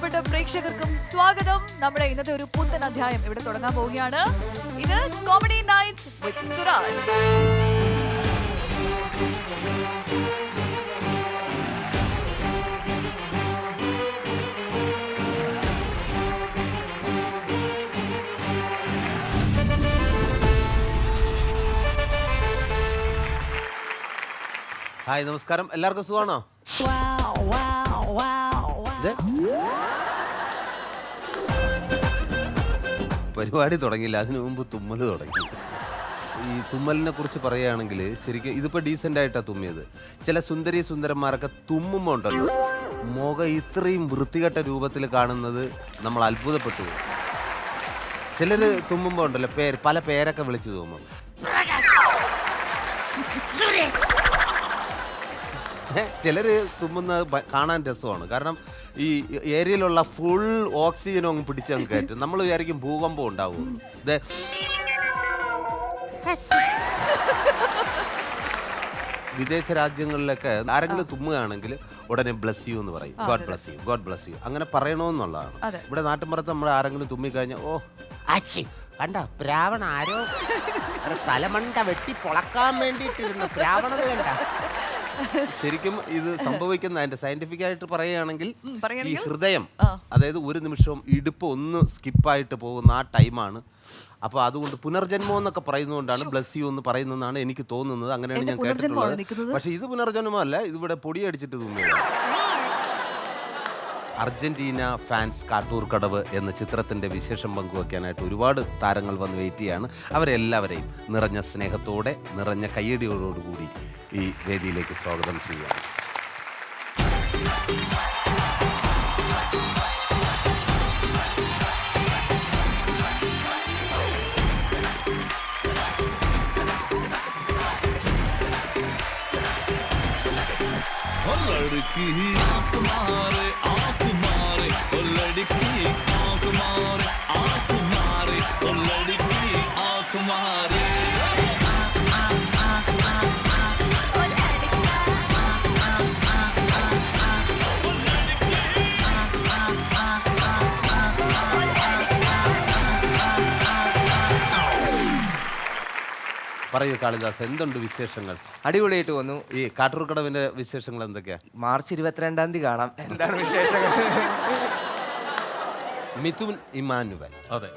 പ്രിയപ്പെട്ട പ്രേക്ഷകർക്കും സ്വാഗതം. നമ്മുടെ ഇന്നത്തെ ഒരു പുത്തൻ അധ്യായം ഇവിടെ തുടങ്ങാൻ പോവുകയാണ്. ഇത് കോമഡി നൈറ്റ്സ് വിത്ത് സുരാജ്. ഹായ്, നമസ്കാരം. എല്ലാവർക്കും സുഖമാണോ? പരിപാടി തുടങ്ങിയില്ല, അതിനു മുമ്പ് തുമ്മൽ തുടങ്ങി. ഈ തുമ്മലിനെ കുറിച്ച് പറയുകയാണെങ്കിൽ ശരിക്കും ഇതിപ്പോൾ ഡീസൻ്റ് ആയിട്ടാണ് തുമ്മിയത്. ചില സുന്ദരി സുന്ദരന്മാരൊക്കെ തുമ്മുമ്പോൾ ഉണ്ടല്ലോ, മുഖം ഇത്രയും വൃത്തികെട്ട രൂപത്തിൽ കാണുന്നത് നമ്മൾ അത്ഭുതപ്പെട്ടു പോകും. ചിലർ തുമ്മുമ്പോൾ ഉണ്ടല്ലോ പല പേരൊക്കെ വിളിച്ചു തുമ്മും. ചിലർ തുമ്മുന്നത് കാണാൻ രസമാണ്. കാരണം ഈ ഏരിയയിലുള്ള ഫുൾ ഓക്സിജനും അങ്ങ് പിടിച്ചങ്ങ് കയറ്റും. നമ്മൾ വിചാരിക്കും ഭൂകമ്പം ഉണ്ടാവും. ഇത് വിദേശ രാജ്യങ്ങളിലൊക്കെ ആരെങ്കിലും തുമ്മുകയാണെങ്കിൽ ഉടനെ ബ്ലസ് യു എന്ന് പറയും. God bless you, God bless you അങ്ങനെ പറയണമെന്നുള്ളതാണ്. ഇവിടെ നാട്ടിൻപുറത്ത് നമ്മൾ ആരെങ്കിലും തുമ്മിക്കഴിഞ്ഞാൽ ഓ അച്ചി കണ്ട പ്രാവണ ആരോ തലമണ്ട വെട്ടി പൊളക്കാൻ വേണ്ടിയിട്ടിരുന്ന പ്രാവണത കണ്ട. ശരിക്കും ഇത് സംഭവിക്കുന്ന അതിന്റെ സയന്റിഫിക് ആയിട്ട് പറയുകയാണെങ്കിൽ ഈ ഹൃദയം, അതായത് ഒരു നിമിഷവും ഇടുപ്പ് ഒന്ന് സ്കിപ്പായിട്ട് പോകുന്ന ആ ടൈമാണ്. അപ്പോൾ അതുകൊണ്ട് പുനർജന്മം എന്നൊക്കെ പറയുന്നതുകൊണ്ടാണ് ബ്ലസ് യു എന്ന് പറയുന്നതെന്നാണ് എനിക്ക് തോന്നുന്നത്. അങ്ങനെയാണ് ഞാൻ കേട്ടിട്ടുള്ളത്. പക്ഷെ ഇത് പുനർജന്മമല്ല, ഇതിവിടെ പൊടിയടിച്ചിട്ട് തോന്നുന്നു. അർജന്റീന ഫാൻസ് കാട്ടൂർ കടവ് എന്ന ചിത്രത്തിൻ്റെ വിശേഷം പങ്കുവയ്ക്കാനായിട്ട് ഒരുപാട് താരങ്ങൾ വന്ന് വെയിറ്റ് ചെയ്യാണ്. അവരെല്ലാവരെയും നിറഞ്ഞ സ്നേഹത്തോടെ, നിറഞ്ഞ കയ്യടികളോടുകൂടി ഈ വേദിയിലേക്ക് സ്വാഗതം ചെയ്യുകയാണ്. പറയൂ കാളിദാസ്, എന്തുണ്ട് വിശേഷങ്ങൾ? അടിപൊളിയായിട്ട് വന്നു. ഈ കാട്ടൂർ കടവിന്റെ വിശേഷങ്ങൾ എന്തൊക്കെയാ? മാർച്ച് 22-ാം തീയതി കാണാം. എന്താണ് വിശേഷങ്ങൾ? മിഥുൻ ഇമ്മാനുവൽ. അതെ,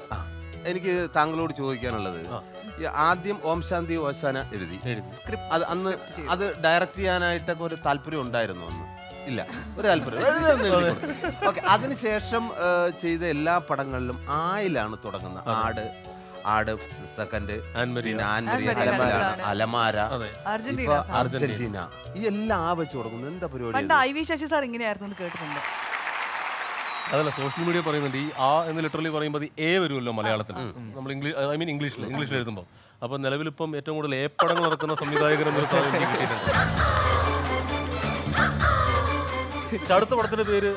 എനിക്ക് താങ്കളോട് ചോദിക്കാനുള്ളത്, ആദ്യം ഓം ശാന്തി ഓശാന എഴുതി അത് അന്ന് അത് ഡയറക്റ്റ് ചെയ്യാനായിട്ടൊക്കെ ഒരു താല്പര്യം ഉണ്ടായിരുന്നു? അന്ന് ഇല്ല, ഒരു താല്പര്യം. ഓക്കെ, അതിനുശേഷം ചെയ്ത എല്ലാ പടങ്ങളിലും ആയിലാണ് തുടങ്ങുന്നത്. ആട് സെക്കൻഡ്, അലമാര, അർജന്റീന, ഈ എല്ലാം വെച്ച് തുടങ്ങുന്നത്. എന്താ പരിപാടി? IV ശശി സാർ ഇങ്ങനെയായിരുന്നു കേട്ടിട്ടുണ്ട്. അതല്ല, സോഷ്യൽ മീഡിയ പറയുന്നുണ്ട് ഈ ആ എന്ന് ലിറ്ററലി പറയുമ്പോൾ എ വരുമല്ലോ മലയാളത്തിൽ. നമ്മൾ ഇംഗ്ലീഷിൽ എഴുതുമ്പോൾ. അപ്പോൾ നിലവിലിപ്പം ഏറ്റവും കൂടുതൽ എ പടങ്ങൾ നടക്കുന്ന സംവിധായകർ എന്നൊരു സാധനം എനിക്ക് കിട്ടിയിട്ടുണ്ട്. അടുത്ത പടത്തിന്റെ പേര്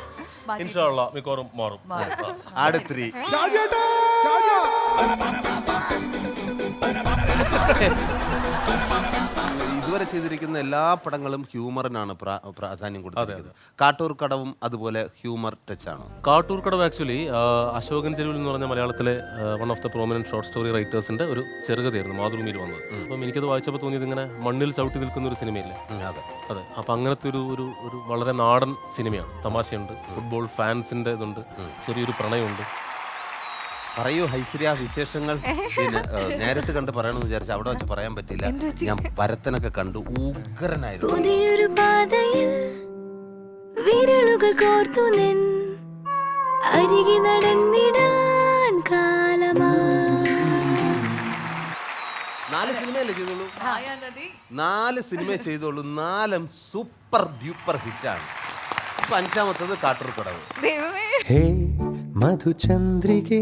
ഇൻഷാ അല്ലാഹ് മിക്കവാറും മാറും. ആടുത്രി. ഇതുവരെ ചെയ്തിരിക്കുന്ന എല്ലാ പടങ്ങളും ഹ്യൂമറിനാണ് പ്രാധാന്യം കൊടുത്തിരിക്കുന്നത്. കാട്ടൂർ കടവും അതുപോലെ ഹ്യൂമർ ടച്ച് ആണ്. കാട്ടൂർ കടവ് ആക്ച്വലി അശോകൻ തെരുവിൽ എന്ന് പറഞ്ഞ മലയാളത്തിലെ one of the prominent short story റൈറ്റേഴ്സിന്റെ ഒരു ചെറുകഥയായിരുന്നു മാതൃഭൂമിയിൽ വന്നത്. അപ്പം എനിക്കത് വായിച്ചപ്പോൾ തോന്നിയത് ഇങ്ങനെ മണ്ണിൽ ചവിട്ടി നിൽക്കുന്ന ഒരു സിനിമയില്ലേ. അതെ, അപ്പം അങ്ങനത്തെ ഒരു വളരെ നാടൻ സിനിമയാണ്. തമാശയുണ്ട്, ഫുട്ബോൾ ഫാൻസിന്റെ ഇതുണ്ട്, ചെറിയൊരു പ്രണയമുണ്ട്. പറയൂ ഹൈശ്വര്യ, വിശേഷങ്ങൾ. പിന്നെ നേരിട്ട് കണ്ട് പറയണമെന്ന് വിചാരിച്ചു, അവിടെ വെച്ച് പറയാൻ പറ്റില്ല. ഞാൻ ഭരതനൊക്കെ കണ്ടു, ഉഗ്രനായിരുന്നു. പുതിയൊരു പാതയിൽ വിരലുകൾ കോർത്തു നിൻ അരികെ നടന്നിടാൻ കാലമാ. 4 സിനിമയല്ലേ ചെയ്തോളൂ? 4 സിനിമ ചെയ്തോളൂ. 4 സൂപ്പർ ഡ്യൂപ്പർ ഹിറ്റാണ്. ഇപ്പൊ 5ാമത്തത് കാട്ടൂർ കടവ്. ഹേ മധുചന്ദ്രികെ,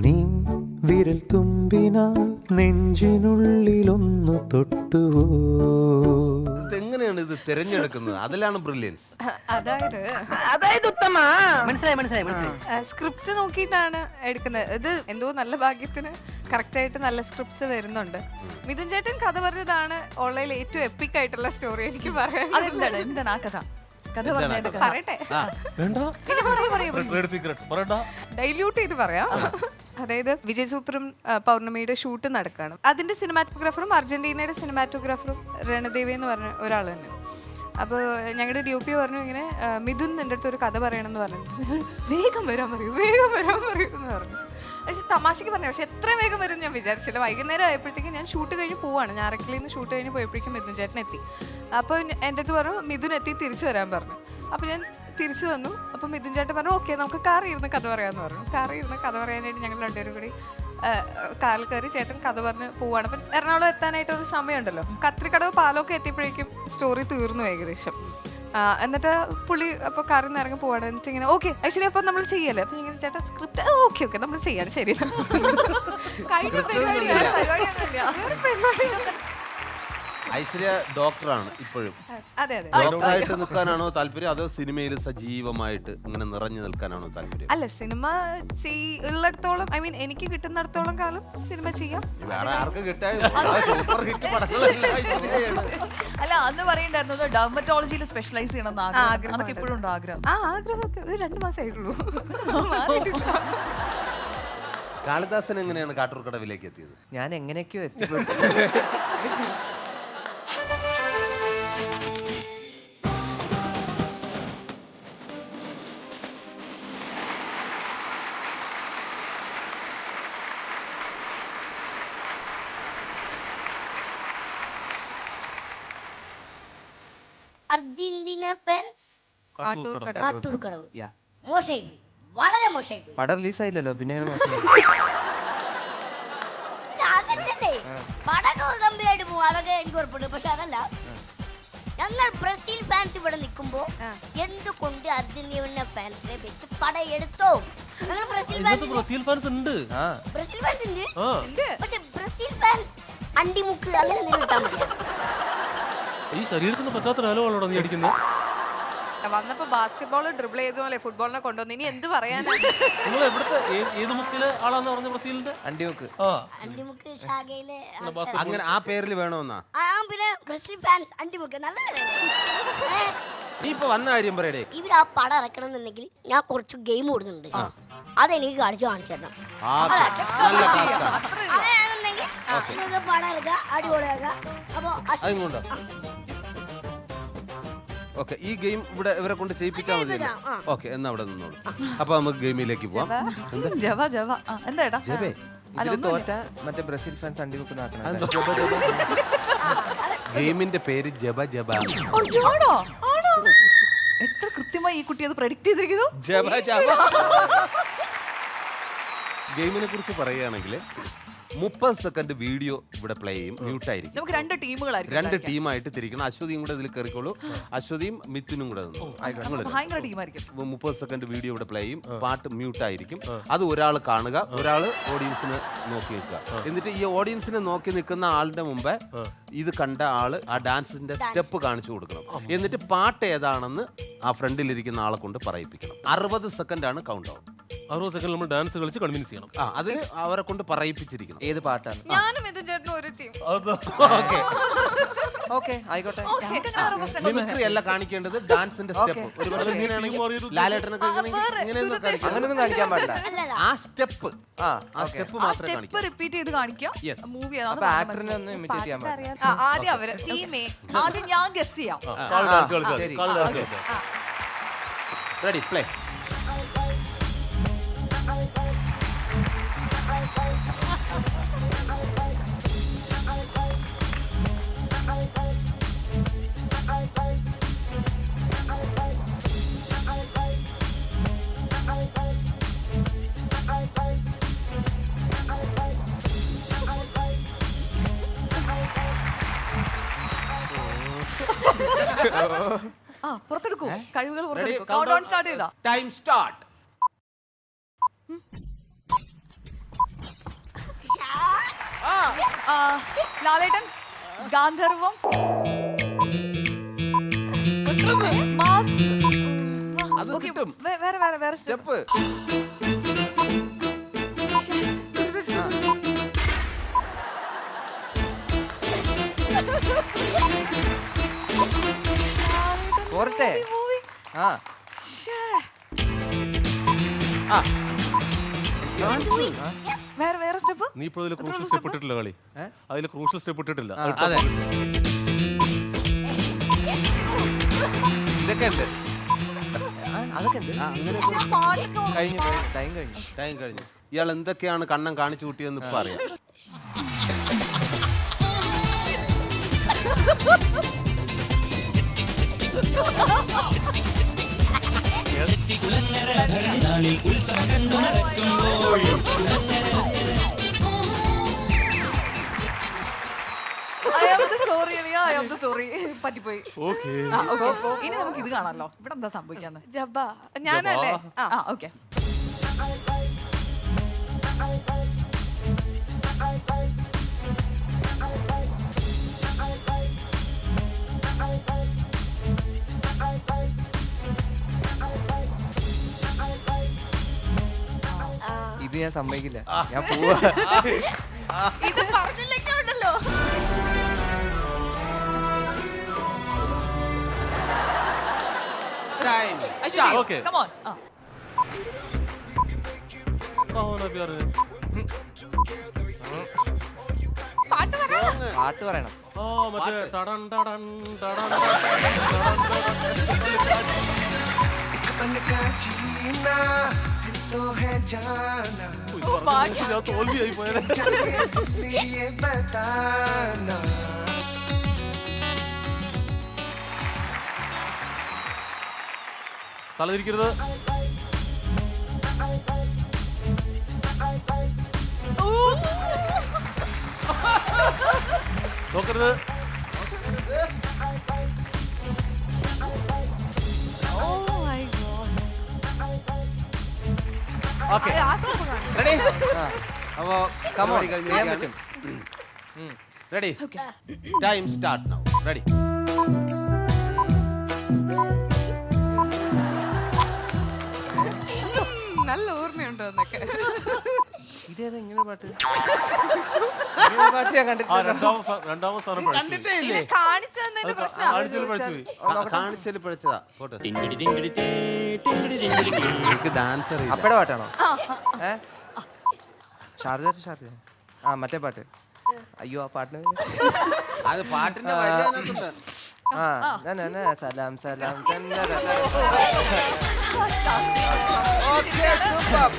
നീ വിരൽ തുമ്പിനാൽ നെഞ്ചിനുള്ളിലൊന്നു തൊട്ടുവോ? എങ്ങനെയാണ് ഇത് തിരഞ്ഞെടുക്കുന്നത്? അതിലാണ് ബ്രില്യൻസ്. അതായത് ഉത്തമ മനസ്സിലായി സ്ക്രിപ്റ്റ് നോക്കിയിട്ടാണ് എടുക്കുന്നത്. ഇത് എന്തോ നല്ല ഭാഗ്യത്തിന് കറക്റ്റ് ആയിട്ട് നല്ല സ്ക്രിപ്റ്റ്സ് വരുന്നുണ്ട്. മിഥുൻ ചേട്ടൻ കഥ പറഞ്ഞതാണ് ഓൺലൈനിൽ ഏറ്റവും എപ്പിക് ആയിട്ടുള്ള സ്റ്റോറി എനിക്ക് പറയാൻ. എന്താണ് ആ കഥ? കഥ പറഞ്ഞതിന്റെ കഥ. പറയട്ടെ, വേണ്ട ഇല്ല, പറയൂ, പറയൂ, പറയൂ. ട്രേഡ് സീക്രട്ട് പറയണ്ട. ഡൈല്യൂട്ട് ചെയ്ത് പറയാം. അതായത് വിജയ് സൂപ്പറും പൗർണമിയുടെ ഷൂട്ട് നടക്കുകയാണ്. അതിന്റെ സിനിമാറ്റോഗ്രാഫറും അർജന്റീനയുടെ സിനിമാറ്റോഗ്രാഫറും രണദേവി എന്ന് പറഞ്ഞ ഒരാൾ തന്നെ. അപ്പോൾ ഞങ്ങളുടെ DOP പറഞ്ഞു ഇങ്ങനെ മിഥുൻ എൻ്റെ അടുത്ത് ഒരു കഥ പറയണമെന്ന് പറഞ്ഞു. വേഗം വരാൻ പറയൂ, വേഗം വരാൻ പറയൂ എന്ന് പറഞ്ഞു. പക്ഷെ തമാശക്ക് പറഞ്ഞു. പക്ഷെ എത്ര വേഗം വരും ഞാൻ വിചാരിച്ചില്ല. വൈകുന്നേരം ആയപ്പോഴത്തേക്കും ഞാൻ ഷൂട്ട് കഴിഞ്ഞ് പോവാണ്. ഞാറക്കലിൽ നിന്ന് ഷൂട്ട് കഴിഞ്ഞ് പോയപ്പോഴേക്കും മിഥുൻ ചേട്ടൻ എത്തി. അപ്പോൾ എൻ്റെ അടുത്ത് പറഞ്ഞു മിഥുൻ എത്തി തിരിച്ചു വരാൻ പറഞ്ഞു. അപ്പോൾ ഞാൻ തിരിച്ചു വന്നു. അപ്പം മിഥുൻ ചേട്ടൻ പറഞ്ഞു ഓക്കെ നമുക്ക് കാറിൽ ഇരുന്ന് കഥ പറയാമെന്ന് പറഞ്ഞു. കാറിൽ ഇരുന്ന് കഥ പറയാനായിട്ട് ഞങ്ങൾ രണ്ടുപേരും കൂടി കാറിൽ കയറി ചേട്ടൻ കഥ പറഞ്ഞ് പോവാണ്. അപ്പം എറണാകുളം എത്താനായിട്ടൊരു സമയമുണ്ടല്ലോ. കത്രിക്കടവ് പാലമൊക്കെ എത്തിയപ്പോഴേക്കും സ്റ്റോറി തീർന്നു ഏകദേശം. എന്നിട്ട് പുള്ളി അപ്പോൾ കാറിൽ നിന്ന് ഇറങ്ങി പോവാണ്. എന്നിട്ട് ഇങ്ങനെ ഓക്കെ ആക്ച്വലി അപ്പോൾ നമ്മൾ ചെയ്യല്ലേ. അപ്പം ഇങ്ങനെ ചേട്ടാ സ്ക്രിപ്റ്റ് ഓക്കെ ഓക്കെ നമ്മൾ ചെയ്യാൻ ശരി കഴിഞ്ഞ പരിപാടി. ഐശ്വര്യ ഡോക്ടറാണ് ഇപ്പോഴും. അതെ അതെ. ഡോക്ടറായിട്ട് നിൽക്കാനാണോ താല്പര്യം, അതോ സിനിമയിൽ സജീവമായിട്ട് ഇങ്ങനെ നിറഞ്ഞു നിൽക്കാനാണോ താല്പര്യം? അല്ല സിനിമ ഉള്ളിടത്തോളം ഐ മീൻ എനിക്ക് കിട്ടുന്നിടത്തോളം കാലം സിനിമ ചെയ്യാം. വേറെ ആർക്ക് സൂപ്പർ ഹിറ്റ് പടങ്ങളെല്ലാം ഐശ്വര്യയാണ്. അല്ല അന്ന് പറയണ്ടായിരുന്നു ഡെർമറ്റോളജിയിൽ സ്പെഷ്യലൈസ് ചെയ്യണം ആഗ്രഹം. അതൊക്കെ ഇപ്പോഴും ഉണ്ട് ആഗ്രഹം. ആഗ്രഹമൊക്കെ ഒരു 2 മാസമായിട്ടുള്ളൂ. മാറിയിട്ടില്ല. കാളിദാസൻ എങ്ങനെയാണ് കാട്ടൂർക്കടവിലേക്ക് എത്തിയത്? ഞാൻ എങ്ങനെയൊക്കെയോ എത്തിപ്പെട്ടു. അർജന്റീന ഫാൻസ് കാട്ടൂർക്കടവ്. കാട്ടൂർക്കടവ് Yeah. മോശമായി പോയി. വളരെ മോശമായി പോയി. പടം റിലീസായില്ലല്ലോ പിന്നെ അതല്ലേ പടക്കം ഗംഭീരമായിട്ട് പോകും. അതൊക്കെ എനിക്ക് ഉറപ്പുണ്ട്. പക്ഷെ അതല്ല ഞങ്ങൾ ബ്രസീൽ ഫാൻസ് ഇവിടെ നിൽക്കുമ്പോ എന്തുകൊണ്ട് അർജന്റീന ഫാൻസിനെ വെച്ച് പടയെടുത്തോ? ഞങ്ങൾ ബ്രസീൽ ഫാൻസ് ബ്രസീൽ ഫാൻസ് ഉണ്ട്. ബ്രസീൽ ഫാൻസ് ഉണ്ട്. ഉണ്ട്. പക്ഷെ ബ്രസീൽ ഫാൻസ് അണ്ടിമുക്ക് അങ്ങനെ നിൽക്കാൻ മതി. ഈ ശരീരത്തിന് പറ്റാത്ത ഡയലോഗാണോ നീ അടിക്കുന്നത്? വന്നപ്പോ ബാസ്കറ്റ്ബോൾ ഡ്രിബിൾ ചെയ്തോലെ ഫുട്ബോളിനെ കൊണ്ടുവന്നു. ഇനി എന്ത് പറയാനാ? നിങ്ങൾ എവിടുത്തെ ഏത് മുക്കിലെ ആളാന്ന് പറഞ്ഞ ബ്രസീലിന്റെ? അണ്ടിമുക്ക്. അണ്ടിമുക്ക് ശാഖയിലെ അങ്ങനെ ആ പേരിൽ വേണമെന്നാ? പിന്നെ ബ്രസീൽ ഫാൻസ് അണ്ടിമുക്ക് നല്ല പേരല്ലേ? നീ ഇപ്പൊ വന്ന കാര്യം പറയടേ. ഇവിടെ ആ പടം ഇറക്കണം എന്നുണ്ടെങ്കിൽ ഞാൻ കുറച്ച് ഗെയിം കൊടുക്കുന്നുണ്ട്. അതെനിക്ക് കാണിച്ചു തരണം. നല്ല ടാസ്കാണ്. അങ്ങനെയാണെന്നുണ്ടെങ്കിൽ നിങ്ങൾക്ക് പടം ഇറക്കുക, അടിപൊളിയാക്കുക. അപ്പൊ അതുകൊണ്ട് ഓക്കെ ഈ ഗെയിം ഇവിടെ ഇവരെ കൊണ്ട് ചെയ്യിപ്പിച്ചാൽ മതി. ഓക്കെ എന്നാ അവിടെ നിന്നോളൂ. അപ്പൊ നമുക്ക് ഗെയിമിലേക്ക് പോവാം. ജവ ജവ എന്താ ഏട്ടാ? ജബേ ഇതില് തോറ്റ മറ്റേ ബ്രസീൽ ഫാൻസ് അണ്ടിമുക്ക് നാക്കണം. ഗെയിമിന്റെ പേര് ജബ ജബ. ആണോ? ആണോ? എത്ര കൃത്യമായി ഈ കുട്ടി അത് പ്രഡിക്ട് ചെയ്തിരിക്കുന്നു. ജബ ജബ. ഗെയിമിനെ കുറിച്ച് പറയുകയാണെങ്കിൽ 30 സെക്കൻഡ് വീഡിയോ ഇവിടെ പ്ലേ ചെയ്യും. മ്യൂട്ടായിരിക്കും. നമുക്ക് 2 ടീമുകളായിരിക്കും. 2 ടീമായിട്ട് തിരിക്കണം. അശ്വതിയും കൂടെ ഇതിൽ കയറിക്കോളൂ. അശ്വതിയും മിഥുനും കൂടെ ഭയങ്കര ടീമായിരിക്കും. 30 സെക്കൻഡ് വീഡിയോ ഇവിടെ പ്ലേ ചെയ്യും. പാട്ട് മ്യൂട്ടായിരിക്കും. അത് ഒരാൾ കാണുക, ഒരാൾ ഓഡിയൻസിന് നോക്കി നിൽക്കുക. എന്നിട്ട് ഈ ഓഡിയൻസിനെ നോക്കി നിൽക്കുന്ന ആളുടെ മുമ്പേ ഇത് കണ്ട ആള് ആ ഡാൻസിന്റെ സ്റ്റെപ്പ് കാണിച്ചു കൊടുക്കണം. എന്നിട്ട് പാട്ട് ഏതാണെന്ന് ആ ഫ്രണ്ടിലിരിക്കുന്ന ആളെ കൊണ്ട് പറയിപ്പിക്കണം. 60 സെക്കൻഡാണ് കൗണ്ട് ഡൗൺ. 60 സെക്കൻഡ് നമ്മൾ ഡാൻസ് കളിച്ച് കൺവിൻസ് ചെയ്യണം. അതിന് അവരെ കൊണ്ട് പറയിപ്പിച്ചിരിക്കണം. ഏത് പാട്ടാണ്? ഞാനും ഇത് ചേട്ടനും ഒരു ടീം. ഓക്കെ ആയിക്കോട്ടെ. മിമിക്രി അല്ല കാണിക്കേണ്ടത്, ഡാൻസിന്റെ സ്റ്റെപ്പ്. ഒരു പക്ഷേ ഇങ്ങനെയാണെങ്കിൽ ലാലേട്ടനൊക്കെ ഇങ്ങനെയൊന്നും കാണിക്കാം. അങ്ങനൊന്നും കാണിക്കാൻ പാടില്ല. ആ സ്റ്റെപ്പ് മാത്രമേ കാണിക്കൂ. സ്റ്റെപ്പ് റിപ്പീറ്റ് ചെയ്ത് കാണിക്കാം. Yes. മൂവി അപ്പൊ ആക്ടറിനെ ഒന്ന് ഇമിറ്റേറ്റ് ചെയ്യാൻ പാടില്ല. ആദ്യം അവര് ടീമേ. ആദ്യം ഞാൻ ഗസ് ചെയ്യാം. ശരി. Ready play. പുറത്തെടുക്കൂ, കഴിവുകൾ പുറത്തെടുക്കൂ. കൗണ്ട് ഡൗൺ സ്റ്റാർട്ട് ചെയ്താ time start. Lalettan Gandharvam mass. അത് Okay, കിട്ടും. വേറെ സ്റ്റെപ്പ്. പോരട്ടെ. ആ വേറെ വേറെ സ്റ്റെപ്പ് നീ ഇപ്പോൾ അതിൽ ക്രൂഷ്യൽ സ്റ്റെപ്പ് ഇട്ടിട്ടില്ല കളി. അതിൽ ക്രൂഷ്യൽ സ്റ്റെപ്പ് ഇട്ടിട്ടില്ല. അതെ ഇതൊക്കെ ഉണ്ട്. അതൊക്കെ ഉണ്ട്. കഴിഞ്ഞു ടൈം കഴിഞ്ഞു. ടൈം കഴിഞ്ഞു. ഇയാൾ എന്തൊക്കെയാണ് കണ്ണം കാണിച്ചു കൂട്ടിയെന്ന് ഇപ്പൊ അറിയാം. സോറി പറ്റിപ്പോയി. ഓക്കേ. ഇനി നമുക്ക് ഇത് കാണാമല്ലോ. ഇവിടെ എന്താ സംഭവിക്കാന്ന്? ജബ്ബ ഞാനല്ലേ? ഓക്കെ. ഇത് ഞാൻ സമ്മതിക്കില്ല. ഞാൻ പോവാ. ഇത് പറഞ്ഞില്ലെങ്കിൽ ഉണ്ടല്ലോ. Okay. Come on. പാട്ട് പറയണം. മറ്റേ ടടൻ ടടൻ ടടൻ തോൽവിയായി പോയത്. തലതിരിക്കരുത്. നോക്കരുത്. Okay ready. അപ്പോ Come on, പരിപാടി ചെയ്യാൻ കഴിഞ്ഞിരിക്കുകയാണ്. പറ്റും. Ready. Time start now. Ready. നല്ല ഓർമ്മയുണ്ടോ എന്നൊക്കെ. ഇതേതാ ഇങ്ങനെ പാട്ട്? ഇങ്ങനെ പാട്ട് ഞാൻ കണ്ടിട്ടില്ല. രണ്ടാമത്തെ സ്ഥാനം പഠിച്ചു. കണ്ടിട്ടേ ഇല്ലേ? കാണിച്ചു തന്നതിന്റെ പ്രശ്നം. കാണിച്ചതിൽ പഠിച്ചുപോയി. കാണിച്ചതിൽ പഠിച്ചതാ. പോട്ടെ. എനിക്ക് ഡാൻസ് അറിയില്ല. അപ്പയുടെ പാട്ടാണോ? ഷാർജ ഷാർജ. ആ മറ്റേ പാട്ട്. അയ്യോ ആ പാട്ടിന് അത് പാട്ടിന്റെ വരി അതിനകത്തുണ്ട്. സലാം സലാം. Okay, super.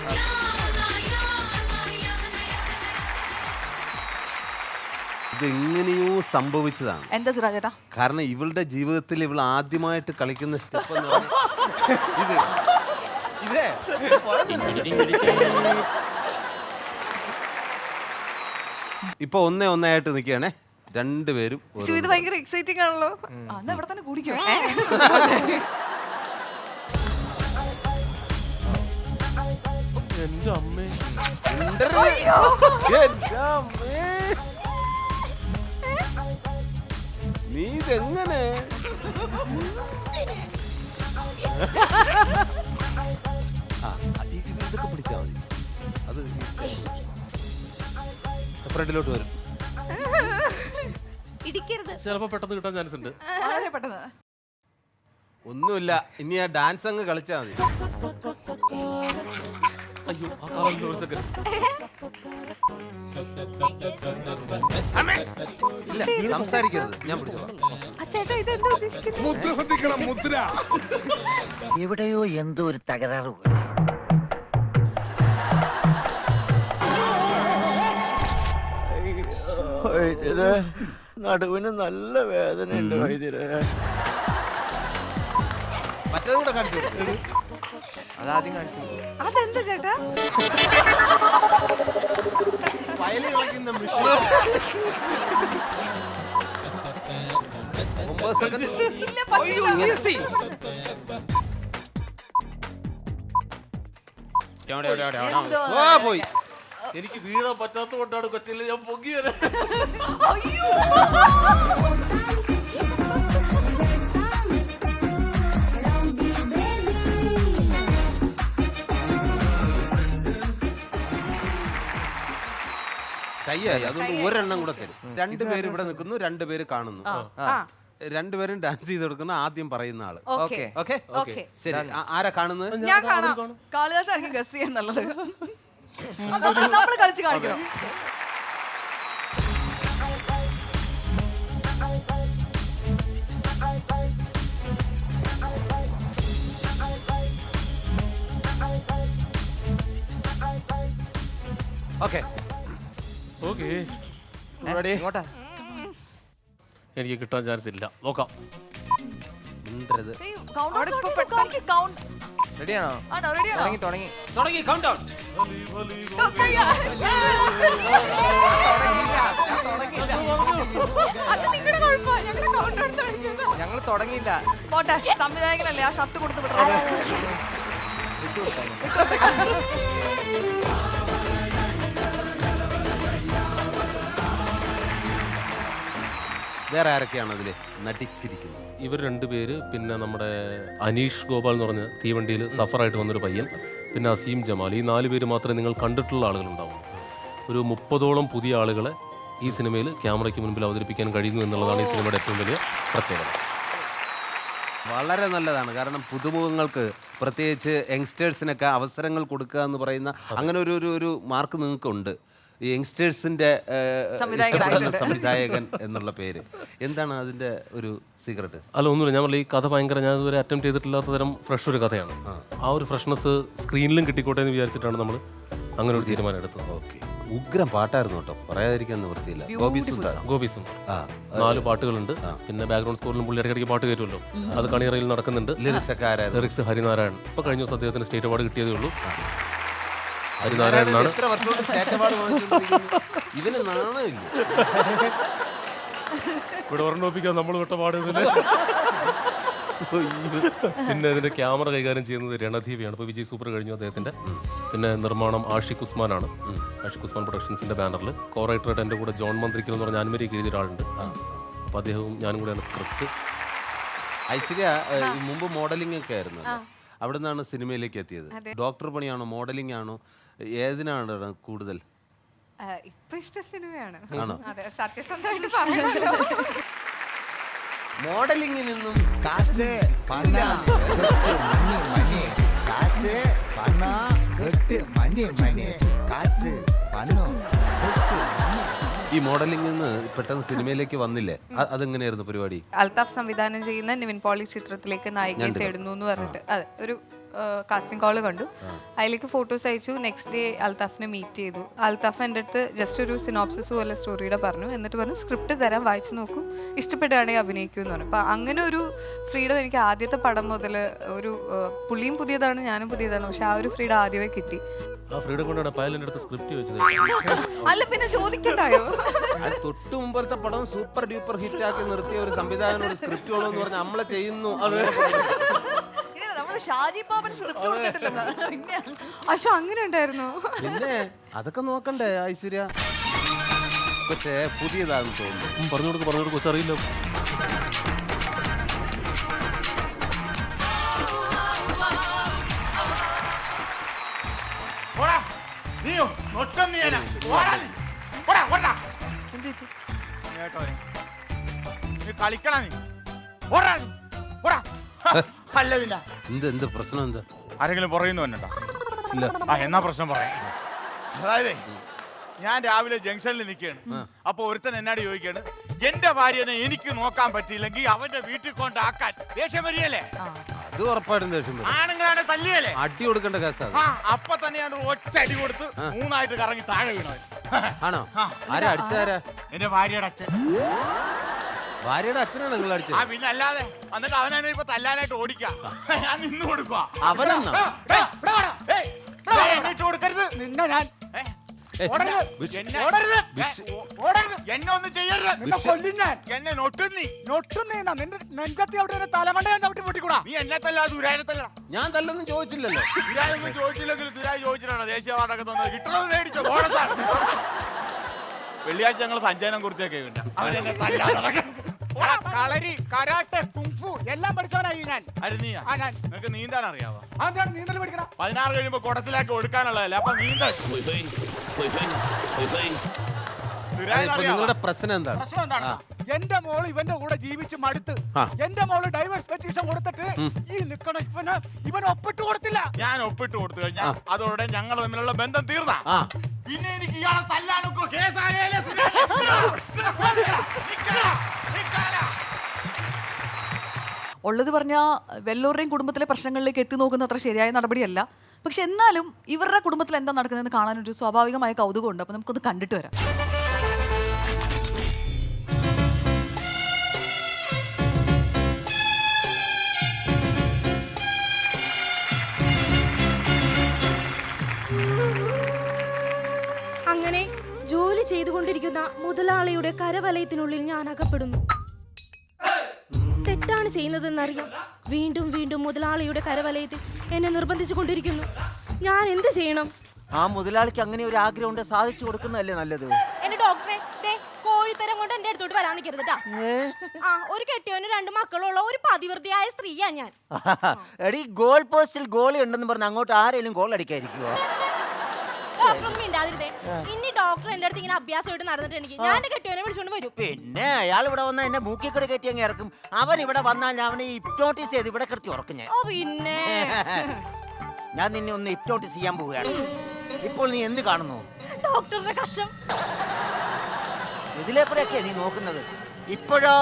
ഇതെങ്ങനെയോ സംഭവിച്ചതാണ്. എന്താ സുരാജേട്ടാ? കാരണം ഇവളുടെ ജീവിതത്തിൽ ഇവൾ ആദ്യമായിട്ട് കളിക്കുന്ന സ്റ്റെപ്പ് എന്ന് പറഞ്ഞാൽ ഇതേ ഇപ്പൊ ഒന്നായിട്ട് നിൽക്കുകയാണേ രണ്ടുപേരും. പക്ഷേ ഇത് ഭയങ്കര എക്സൈറ്റിംഗ് ആണല്ലോ. അന്ന് ഇവിടെ തന്നെ കൂടിക്കോ. എന്റെ അമ്മേ. നീ ഇതെങ്ങനെ ഇതൊക്കെ പിടിച്ചാ മതി. അത് ഫ്രണ്ടിലോട്ട് വരും. ഇടിക്കരുത്. ചിലപ്പോ പെട്ടെന്ന് കിട്ടാൻ ചാൻസ് ഉണ്ട്. വളരെ പെട്ടെന്ന്. ഒന്നുമില്ല, ഇനി ആ ഡാൻസ് അങ്ങ് കളിച്ചാ മതി. അയ്യോ ആ കാറിൽ ഒരു സെക്കൻഡ്. ഇല്ല സംസാരിക്കരുത്, ഞാൻ പിടിച്ചോളാം. ചേട്ടാ ഇത് എന്താ ഉദ്ദേശിക്കുന്നത്? എവിടെയോ എന്തോ ഒരു തകരാറ്. നടുവിന് നല്ല വേദനയുണ്ട് വൈദ്യരെ. മറ്റേതും കൂടെ കാണിച്ചു കൊടുക്ക്. അതാദ്യം കാണിച്ചു. അതെന്താ ചേട്ടാ? വയലിൽ കളിക്കുന്ന മെഷീൻ. 9 സെക്കൻഡ്. അയ്യോ ഈസി. ഓ പോയി. എനിക്ക് വീഴാൻ പറ്റാത്ത കൊണ്ടാണ് കൊച്ചിയിൽ ഞാൻ പൊങ്ങിയത്. കയ്യായി, അതുകൊണ്ട് ഒരെണ്ണം കൂടെ തരും. 2 പേര് ഇവിടെ നിൽക്കുന്നു, 2 പേര് കാണുന്നു. രണ്ടുപേരും ഡാൻസ് ചെയ്ത് കൊടുക്കുന്ന ആദ്യം പറയുന്ന ആള്. ഓക്കെ ഓക്കെ ഓക്കെ ശരി. ആരാ കാണുന്നത്? ഞാൻ കാണാം. കാളിദാസായിരിക്കും ഗസ് ചെയ്യാൻ നല്ലത്. നമ്മൾ കളിച്ച് കാണിക്കണം. Okay okay, ready? ഇങ്ങോട്ടാ. എനിക്ക് കിട്ടാൻ ചാൻസ് ഇല്ല, നോക്കാം. മിണ്ടരുത്. റെഡിയാണോ? തുടങ്ങി തുടങ്ങി. തുടങ്ങി കൗണ്ട് ഡൗൺ. ഞങ്ങൾ തുടങ്ങിയില്ല. പോട്ടെ, സംവിധായകനല്ലേ, ആ ഷർട്ട് കൊടുത്ത് വിട്ടത്. വേറെ ആരൊക്കെയാണ് അതില് നടിച്ചിരിക്കുന്നത്? ഇവർ രണ്ടുപേര്, പിന്നെ നമ്മുടെ അനീഷ് ഗോപാൽ എന്ന് പറഞ്ഞ തീവണ്ടിയിൽ സഫറായിട്ട് വന്നൊരു പയ്യൻ, പിന്നെ അസീം ജമാൽ. ഈ 4 പേര് മാത്രമേ നിങ്ങൾ കണ്ടിട്ടുള്ള ആളുകളുണ്ടാവും. ഒരു 30ഓളം പുതിയ ആളുകളെ ഈ സിനിമയിൽ ക്യാമറയ്ക്ക് മുൻപിൽ അവതരിപ്പിക്കാൻ കഴിയുന്നു എന്നുള്ളതാണ് ഈ സിനിമയുടെ ഏറ്റവും വലിയ പ്രത്യേകത. വളരെ നല്ലതാണ്. കാരണം പുതുമുഖങ്ങൾക്ക്, പ്രത്യേകിച്ച് യങ്സ്റ്റേഴ്സിനൊക്കെ അവസരങ്ങൾ കൊടുക്കുക എന്ന് പറയുന്ന അങ്ങനെ ഒരു മാർക്ക് നിങ്ങൾക്കുണ്ട്. ഈ യങ്സ്റ്റേഴ്സിന്റെ സംവിധായകൻ എന്നുള്ള പേര് എന്താണ് അതിന്റെ ഒരു സീക്രട്ട്? അല്ല, ഒന്നുമില്ല. ഞാൻ പറഞ്ഞില്ല, ഈ കഥ ഭയങ്കര, ഞാൻ ഇതുവരെ അറ്റംപ്റ്റ് ചെയ്തിട്ടില്ലാത്ത തരം ഫ്രഷ് ഒരു കഥയാണ്. ആ ഒരു ഫ്രഷ്നെസ് സ്ക്രീനിലും കിട്ടിക്കോട്ടെ എന്ന് വിചാരിച്ചിട്ടാണ് നമ്മൾ അങ്ങനെ ഒരു തീരുമാനം എടുത്തത്. ഓക്കെ. ഉഗ്രം പാട്ടായിരുന്നു കേട്ടോ, പറയാതിരിക്കാൻ നിവൃത്തിയില്ല. ഗോപി സുന്ദർ 4 പാട്ടുകളുണ്ട്. പിന്നെ ബാക്ക്ഗ്രൗണ്ട് സ്കോറിലും പുള്ളി ഇടയ്ക്കിടയ്ക്ക് പാട്ട് കയറ്റുമല്ലോ, അത് കണിയറയിൽ നടക്കുന്നുണ്ട്. ലിറിക്സ് ഹരിനാരായൺ. ഇപ്പൊ കഴിഞ്ഞ ദിവസം അദ്ദേഹത്തിന് സ്റ്റേറ്റ് അവാർഡ് കിട്ടിയതേ ഉള്ളൂ. ഹരിനാരായണനാണ്. ഇതിന് നാണമില്ല. ഇവിടെ ഓർമ്മപ്പിക്കാൻ നമ്മൾ വിട്ട പാടുന്നില്ല. പിന്നെ അതിന്റെ ക്യാമറ കൈകാര്യം ചെയ്യുന്നത് രണധീവയാണ്. ഇപ്പോൾ വിജയ് സൂപ്പർ കഴിഞ്ഞു അദ്ദേഹത്തിന്റെ. പിന്നെ നിർമ്മാണം ആഷിഖ് ഉസ്മാനാണ്. ആഷിഖ് ഉസ്മാൻ പ്രൊഡക്ഷൻസിന്റെ ബാനറിൽ. കോ റൈറ്ററായിട്ട് എൻ്റെ കൂടെ ജോൺ മന്ത്രിക്കൽ എന്ന് പറഞ്ഞ ആനിമേരിക്ക് എഴുതിയ ഒരാളുണ്ട്. അപ്പോൾ അദ്ദേഹവും ഞാനും കൂടെയാണ് സ്ക്രിപ്റ്റ്. ഐശ്വര്യ മുമ്പ് മോഡലിംഗ് ഒക്കെ ആയിരുന്നു, അവിടെ നിന്നാണ് സിനിമയിലേക്ക് എത്തിയത്. ഡോക്ടർ പണിയാണോ മോഡലിംഗ് ആണോ, ഏതിനാണ് കൂടുതൽ ഇപ്പൊ ഇഷ്ട സിനിമയാണ്? ആണോ? അതെ, സത്യസന്ധമായിട്ട് പറയണല്ലോ. മോഡലിംഗിൽ നിന്നും ഈ മോഡലിംഗിൽ നിന്ന് പെട്ടെന്ന് സിനിമയിലേക്ക് വന്നില്ലേ, അതെങ്ങനെയായിരുന്നു പരിപാടി? അൽതാഫ് സംവിധാനം ചെയ്യുന്ന നിവിൻ പോളി ചിത്രത്തിലേക്ക് നായികയെ തേടുന്നു എന്ന് പറഞ്ഞിട്ട് അതെ ഒരു കാസ്റ്റിംഗ് കോള് കണ്ടു. അതിലേക്ക് ഫോട്ടോസ് അയച്ചു. നെക്സ്റ്റ് ഡേ അൽതാഫിനെ മീറ്റ് ചെയ്തു. അൽതാഫ് എൻ്റെ അടുത്ത് ജസ്റ്റ് ഒരു സിനോപ്സിസ് പോലെ സ്റ്റോറിയുടെ പറഞ്ഞു. എന്നിട്ട് പറഞ്ഞു സ്ക്രിപ്റ്റ് തരാം, വായിച്ചു നോക്കൂ, ഇഷ്ടപ്പെടുകയാണെങ്കിൽ അഭിനയിക്കൂ എന്ന് പറഞ്ഞു. അപ്പം അങ്ങനെ ഒരു ഫ്രീഡം എനിക്ക് ആദ്യത്തെ പടം മുതൽ ഒരു പുള്ളിയും പുതിയതാണ്, ഞാനും പുതിയതാണ്, പക്ഷെ ആ ഒരു ഫ്രീഡം ആദ്യമേ കിട്ടി. ആ ഫ്രീഡം കൊണ്ടാണ് പയലിൻ്റെ അടുത്ത് സ്ക്രിപ്റ്റ് വെച്ചത്. അല്ല പിന്നെ ചോദിക്കണ്ടായോ? തൊട്ടു മുമ്പത്തെ പടം സൂപ്പർ ഡ്യൂപ്പർ ഹിറ്റ് ആക്കി നിർത്തിയ ഒരു സംവിധായകനോട് സ്ക്രിപ്റ്റ് വേണമെന്ന് പറഞ്ഞാൽ നമ്മളെ ചെയ്യുന്നു. ഷാജി പാപ്പൻ സ്ക്രിപ്റ്റ് കൊടുത്തിട്ടില്ല. പക്ഷെ അങ്ങനെ ഉണ്ടായിരുന്നു. പിന്നെ അതൊക്കെ നോക്കണ്ടേ ഐശ്വര്യ? കൊച്ചേ പുതിയതാണെന്ന് തോന്നുന്നു. പറഞ്ഞു കൊടുക്കും, കൊച്ചറിയില്ല. എന്ത് പ്രശ്നം എന്താ? ആരെങ്കിലും പറയുന്നു എന്നോ? ഇല്ല. എന്നാ പ്രശ്നം പറയാം. അതായത് ഞാൻ രാവിലെ ജംഗ്ഷനിൽ നിൽക്കുകയാണ്. അപ്പൊ ഒരുത്തൻ എന്നോട് ചോദിക്കാണ്, എന്റെ ഭാര്യനെ എനിക്ക് നോക്കാൻ പറ്റിയില്ലെങ്കിൽ അവന്റെ വീട്ടിൽ കൊണ്ടാക്കാൻ ദേഷ്യം വരികയല്ലേ? അത് ഉറപ്പായിട്ടും ദേഷ്യം വരും. ആണുങ്ങളാണ് തല്ലിയല്ലേ? അടി കൊടുക്കേണ്ട കേസാണ്. അപ്പൊ തന്നെയാണ് ഒറ്റ അടി കൊടുത്ത് 3 കറങ്ങി താഴെ വീണത്. ആണോ? ആരാ അടിച്ചാരാ? എന്റെ ഭാര്യയുടെ അച്ഛൻ. ഭാര്യയുടെ അച്ഛനാണ് നിങ്ങൾ അടിച്ചത്? പിന്നെ അല്ലാതെ. എന്നിട്ട് അവനാണ് ഇപ്പൊ തല്ലാനായിട്ട് ഓടിക്കാം. ഞാൻ നിന്ന് കൊടുക്കുക. അവനെന്നാ എന്നിട്ട് കൊടുക്കരുത്. നിന്നെ ഞാൻ എന്നെ ഒന്നും ചെയ്യരുത്. എന്നെ നൊട്ടുന്നീ നിന്റെ നെഞ്ചത്തി അവിടെ തലമണ്ട ചവിട്ടി പൊട്ടിക്കൂടാ. നീ എന്നെ തല്ലാ, ദുരായത്തല്ല. ഞാൻ തല്ലൊന്നും ചോദിച്ചില്ലല്ലോ. ദുരായൊന്നും ചോദിച്ചില്ലെങ്കിൽ ദുരായി ചോദിച്ചിട്ടാണ് ദേശീയ അവാർഡൊക്കെ തന്നത്. കിട്ടണത് മേടിച്ചോ. വെള്ളിയാഴ്ച ഞങ്ങൾ സഞ്ചയനം കുറിച്ചൊക്കെ അവനെന്നെ തല്ലാതെ കളരി, കരാട്ടെ, കുങ്ഫു എല്ലാം പഠിച്ചവനായി ഞാൻ. നിനക്ക് നീന്താൻ അറിയാവോ? നീന്തൽ പഠിക്കണം. 16 കഴിയുമ്പോ കുടത്തിലേക്ക് ഒടുക്കാനുള്ളതല്ലേ, അപ്പൊ നീന്തൽ. നിങ്ങളുടെ പ്രശ്നം എന്താണ്? പ്രശ്നം എന്താണ്? എന്റെ മോള് ഇവന്റെ കൂടെ ജീവിച്ച് മടുത്ത് എന്റെ മോള് ഡൈവേഴ്സ് പെറ്റീഷൻ കൊടുത്തിട്ട് ഈ നിക്കണ ഇവൻ ഒപ്പിട്ട് കൊടുത്തില്ല. ഞാൻ ഒപ്പിട്ട് കൊടുത്തു കഴിഞ്ഞാൽ അതോടെ ഞങ്ങൾ തമ്മിലുള്ള ബന്ധം തീർന്ന. പിന്നെ എനിക്ക് ഇയാളെ തല്ലാനൊക്കെ കേസായാലേ. ഉള്ളത് പറഞ്ഞാൽ വെല്ലൂരുടെയും കുടുംബത്തിലെ പ്രശ്നങ്ങളിലേക്ക് എത്തി നോക്കുന്ന അത്ര ശരിയായ നടപടിയല്ല. പക്ഷെ എന്നാലും ഇവരുടെ കുടുംബത്തിൽ എന്താ നടക്കുന്നതെന്ന് കാണാനൊരു സ്വാഭാവികമായ കൗതുകമുണ്ട്. അപ്പം നമുക്കൊന്ന് കണ്ടിട്ട് വരാം. അങ്ങനെ ജോലി ചെയ്തുകൊണ്ടിരിക്കുന്ന മുതലാളിയുടെ കരവലയത്തിനുള്ളിൽ ഞാൻ അകപ്പെടുന്നു. തെറ്റാണ് ചെയ്യുന്നതെന്നറിയാം. വീണ്ടും വീണ്ടും മുതലാളിയുടെ കരവലയത്തിൽ എന്നെ നിർബന്ധിച്ചു കൊണ്ടിരിക്കുന്നു. ഞാൻ എന്ത് ചെയ്യണം? ആ മുതലാളിക്ക് അങ്ങനെ ഒരു ആഗ്രഹം ഉണ്ട്, സാധിച്ചു കൊടുക്കുന്നതല്ലേ നല്ലത്. എന്റെ ഡോക്ടറെ, കോഴിത്തരം കൊണ്ട് എന്റെ അടുത്തോട്ട് വരാൻ നിൽക്കരുത് കേട്ടാ. ഒരു കെട്ടിയോന് 2 മക്കളുള്ള ഒരു പതിവൃതിയായ സ്ത്രീയാ ഞാൻ. എടി ഗോൾ പോസ്റ്റിൽ ഗോളി ഉണ്ടെന്ന് പറഞ്ഞ് അങ്ങോട്ട് ആരെങ്കിലും ഗോൾ അടിക്കാതിരിക്കുവോ? ഡോക്ടറൊന്നും മിണ്ടാതിരുതേ. ഇനി ഡോക്ടർ എന്റെ അടുത്ത് ഇങ്ങനെ അഭ്യാസമായിട്ട് നടന്നിട്ടുണ്ടെങ്കിൽ ഞാൻ എന്റെ കെട്ടിയോനെ വിളിച്ചോണ്ട് വരും. പിന്നെ അയാൾ ഇവിടെ വന്നാൽ എന്നെ മൂക്കിക്കൂടെ കയറ്റി അങ്ങ് ഇറക്കും. അവൻ ഇവിടെ വന്നാൽ ഞാൻ അവനെ ഹിപ്നോട്ടൈസ് ചെയ്ത് ഇവിടെ കിടത്തി ഉറക്കും ഞാൻ. പിന്നെ ഞാൻ നിന്നെ ഒന്ന് ഹിപ്നോട്ടൈസ് ചെയ്യാൻ പോവുകയാണ്. ഇപ്പോൾ നീ എന്ത് കാണുന്നു? ഡോക്ടറുടെ കഷ്ടം. ഇതിലേക്കൂടെയൊക്കെ നീ നോക്കുന്നത്. ഇപ്പോഴോ?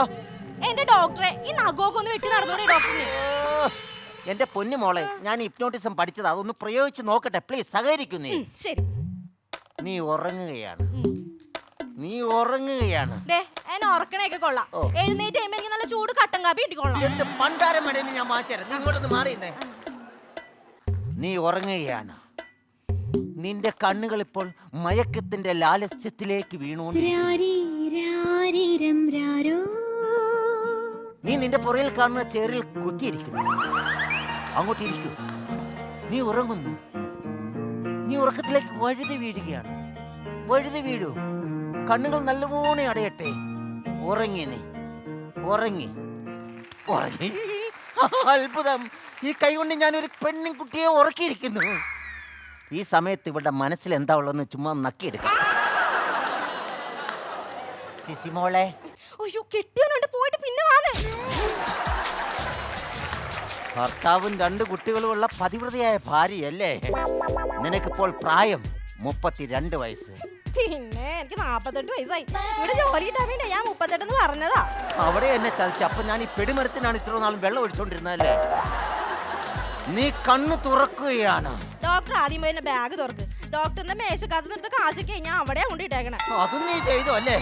എന്റെ ഡോക്ടറെ, ഈ നഖമൊക്കെ ഒന്ന് വെട്ടി നടന്നോടെ ഡോക്ടറിന്. എന്റെ പൊന്നു മോളെ, ഞാൻ ഹിപ്നോട്ടിസം പഠിച്ചത്, അതൊന്ന് പ്രയോഗിച്ച് നോക്കട്ടെ പ്ലീസ്. സഹകരിക്കുന്നേ. ശരി. നീ ഉറങ്ങുകയാണ്. നീ ഉറങ്ങുകയാണ്. എന്നെ ഉറക്കണേക്കെ കൊള്ളാം. എഴുന്നേറ്റ് കഴിയുമ്പോ എനിക്ക് നല്ല ചൂട് കട്ടൻ കാപ്പി ഇട്ടിക്കൊള്ളാം. എന്ത് പണ്ടാരം വേണേലും ഞാൻ മാറ്റിത്തരാം. നീ ഇങ്ങോട്ടൊന്ന് മാറിയുന്നേ. നീ ഉറങ്ങുകയാണ്. നിന്റെ കണ്ണുകൾ ഇപ്പോൾ മയക്കത്തിന്റെ ലാലസ്യത്തിലേക്ക് വീണുകൊണ്ടിരിക്കുന്നു. നീ നിന്റെ പുറയിൽ കാണുന്ന ചേറിൽ കുത്തിയിരിക്കുന്നു. അങ്ങോട്ട് ഇരിക്കൂ. നീ ഉറങ്ങുന്നു. നീ ഉറക്കത്തിലേക്ക് വഴുതി വീഴുകയാണ്. വഴുതി വീഴൂ. കണ്ണുകൾ നല്ലപോലെ അടയട്ടെ. ഉറങ്ങി. നീ ഉറങ്ങി. ഉറങ്ങി. അത്ഭുതം. ഈ കൈ കൊണ്ട് ഞാനൊരു പെൺകുട്ടിയെ ഉറക്കിയിരിക്കുന്നു. ഈ സമയത്ത് ഇവിടെ മനസ്സിൽ എന്താ ഉള്ളതെന്ന് ചുമ്മാ നക്കിയെടുക്കാം. സിസിമോളെ, കെട്ടിയോണ്ട് പോയിട്ട് പിന്നെ വാണ്. ഭർത്താവും 2 കുട്ടികളുമുള്ള പതിവ്രതയായ ഭാര്യയല്ലേ? നിനക്കിപ്പോൾ പ്രായം 32 വയസ്സ്. പിന്നെ എനിക്ക് 48 വയസ്സായി. ഇവിടെ ജോലി കിട്ടാൻ വേണ്ടി ഞാൻ 38 പറഞ്ഞതാ. അവിടെ എന്നെ ചതിച്ചു. അപ്പൊ ഞാൻ ഈ പെടിമരത്തിനാണ് ഇത്ര നാളും വെള്ളം ഒഴിച്ചോണ്ടിരുന്നതല്ലേ? നീ കണ്ണു തുറക്കുകയാണ്. ഡോക്ടർ ആദ്യം പോയി ബാഗ് തുറക്ക്. ഡോക്ടറിന്റെ മേശക്കകത്ത് നിർത്ത കാശൊക്കെ ഞാൻ അവിടെ കൊണ്ടിട്ടേക്കണേ. അതും നീ ചെയ്തു അല്ലേ?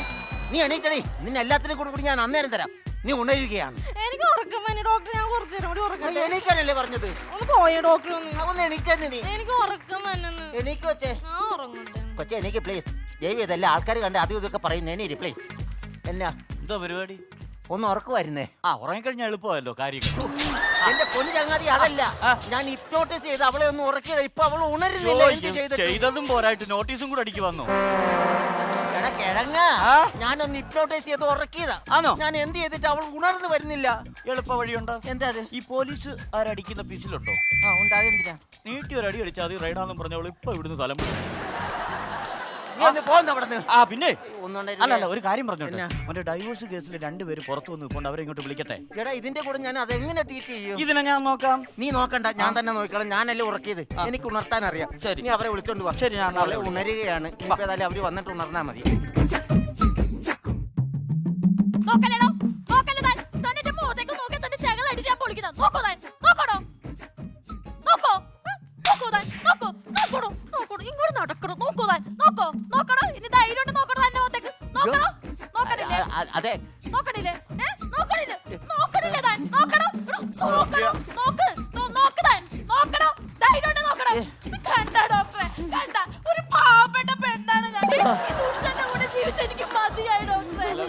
നീ എണീറ്റടി. നിന്നെ എല്ലാത്തിനും കൂടി ഞാൻ അന്നേരം തരാം. നീ ഉണരുകയാണ്. എനിക്ക് ഉറക്കം വന്നു ഡോക്ടർ. ഞാൻ കുറച്ചു നേരം കൂടി ഉറങ്ങട്ടെ. എണീക്കാനല്ലേ പറഞ്ഞത്? ഒന്ന് പോയോ ഡോക്ടർ? ഒന്ന് എണീറ്റേ. എനിക്ക് ഉറക്കം വന്നു. എണീക്ക് കൊച്ചേ. ഞാൻ ഉറങ്ങട്ടെ. കൊച്ചേ എണീക്ക് പ്ലീസ്. ദയവ് ചെയ്തല്ല ആൾക്കാർ കണ്ട് അതും ഇതൊക്കെ പറയുന്നു. എണീര് പ്ലീസ്. എന്നാ എന്താ പരിപാടി? ഒന്ന് ഉറക്കുമായിരുന്നേ. ഉറങ്ങിക്കഴിഞ്ഞാൽ എളുപ്പമല്ലോ കാര്യം. എന്റെ പൊന്നു ചങ്ങാതി, അതല്ല. ഞാൻ ഹിപ്നോട്ടൈസ് ചെയ്ത് അവളെ ഒന്ന് ഉറക്കിയത്. ഇപ്പൊ അവൾ ഉണരുന്നില്ല. ചെയ്തതും പോരായിട്ട് നോട്ടീസും കൂടെ അടിക്ക് വന്നു. എടാ കിഴങ്ങ, ഞാനൊന്ന് ഹിപ്നോട്ടൈസ് ചെയ്ത് ഉറക്കിയതാ. ആണോ? ഞാൻ എന്ത് ചെയ്തിട്ട് അവൾ ഉണർന്നു വരുന്നില്ല. എളുപ്പ വഴിയുണ്ടോ? എന്താ അത്? ഈ പോലീസ് ആരടിക്കുന്ന പിസിലുണ്ടോ? ഉണ്ട്. അതെന്തിനാ? നീട്ടി ഒരു അടി അടിച്ചാൽ അത് റൈഡാന്നും പറഞ്ഞവൾ ഇപ്പൊ ഇവിടുന്ന് സ്ഥലം വിടും. പിന്നെ അല്ലല്ല, ഒരു കാര്യം പറഞ്ഞോട്ടെ. അവന്റെ ഡൈവോഴ്സ് കേസിൽ 2 പേര് പുറത്തു വന്ന് നിൽക്കൊണ്ട് അവരെ ഇങ്ങോട്ട് വിളിക്കട്ടെ. എടാ ഇതിന്റെ കൂടെ ഞാൻ അതെങ്ങനെ ട്രീറ്റ് ചെയ്യും? ഇതിനെ ഞാൻ നോക്കാം. നീ നോക്കണ്ട, ഞാൻ തന്നെ നോക്കണം. ഞാനല്ലേ ഉറക്കിയത്. എനിക്ക് ഉണർത്താൻ അറിയാം. ശരി, നീ അവരെ വിളിച്ചോണ്ട് പോവാ. ശരി, ഞാൻ അവളെ ഉണരുകയാണ്. ഇപ്പൊ ഏതായാലും അവര് വന്നിട്ട് ഉണർന്നാ മതി. അതെ ഒരു പാവപ്പെട്ട പെണ്ണാണ് ഞാൻ. എനിക്ക് മതിയായി ഡോക്ടറെ.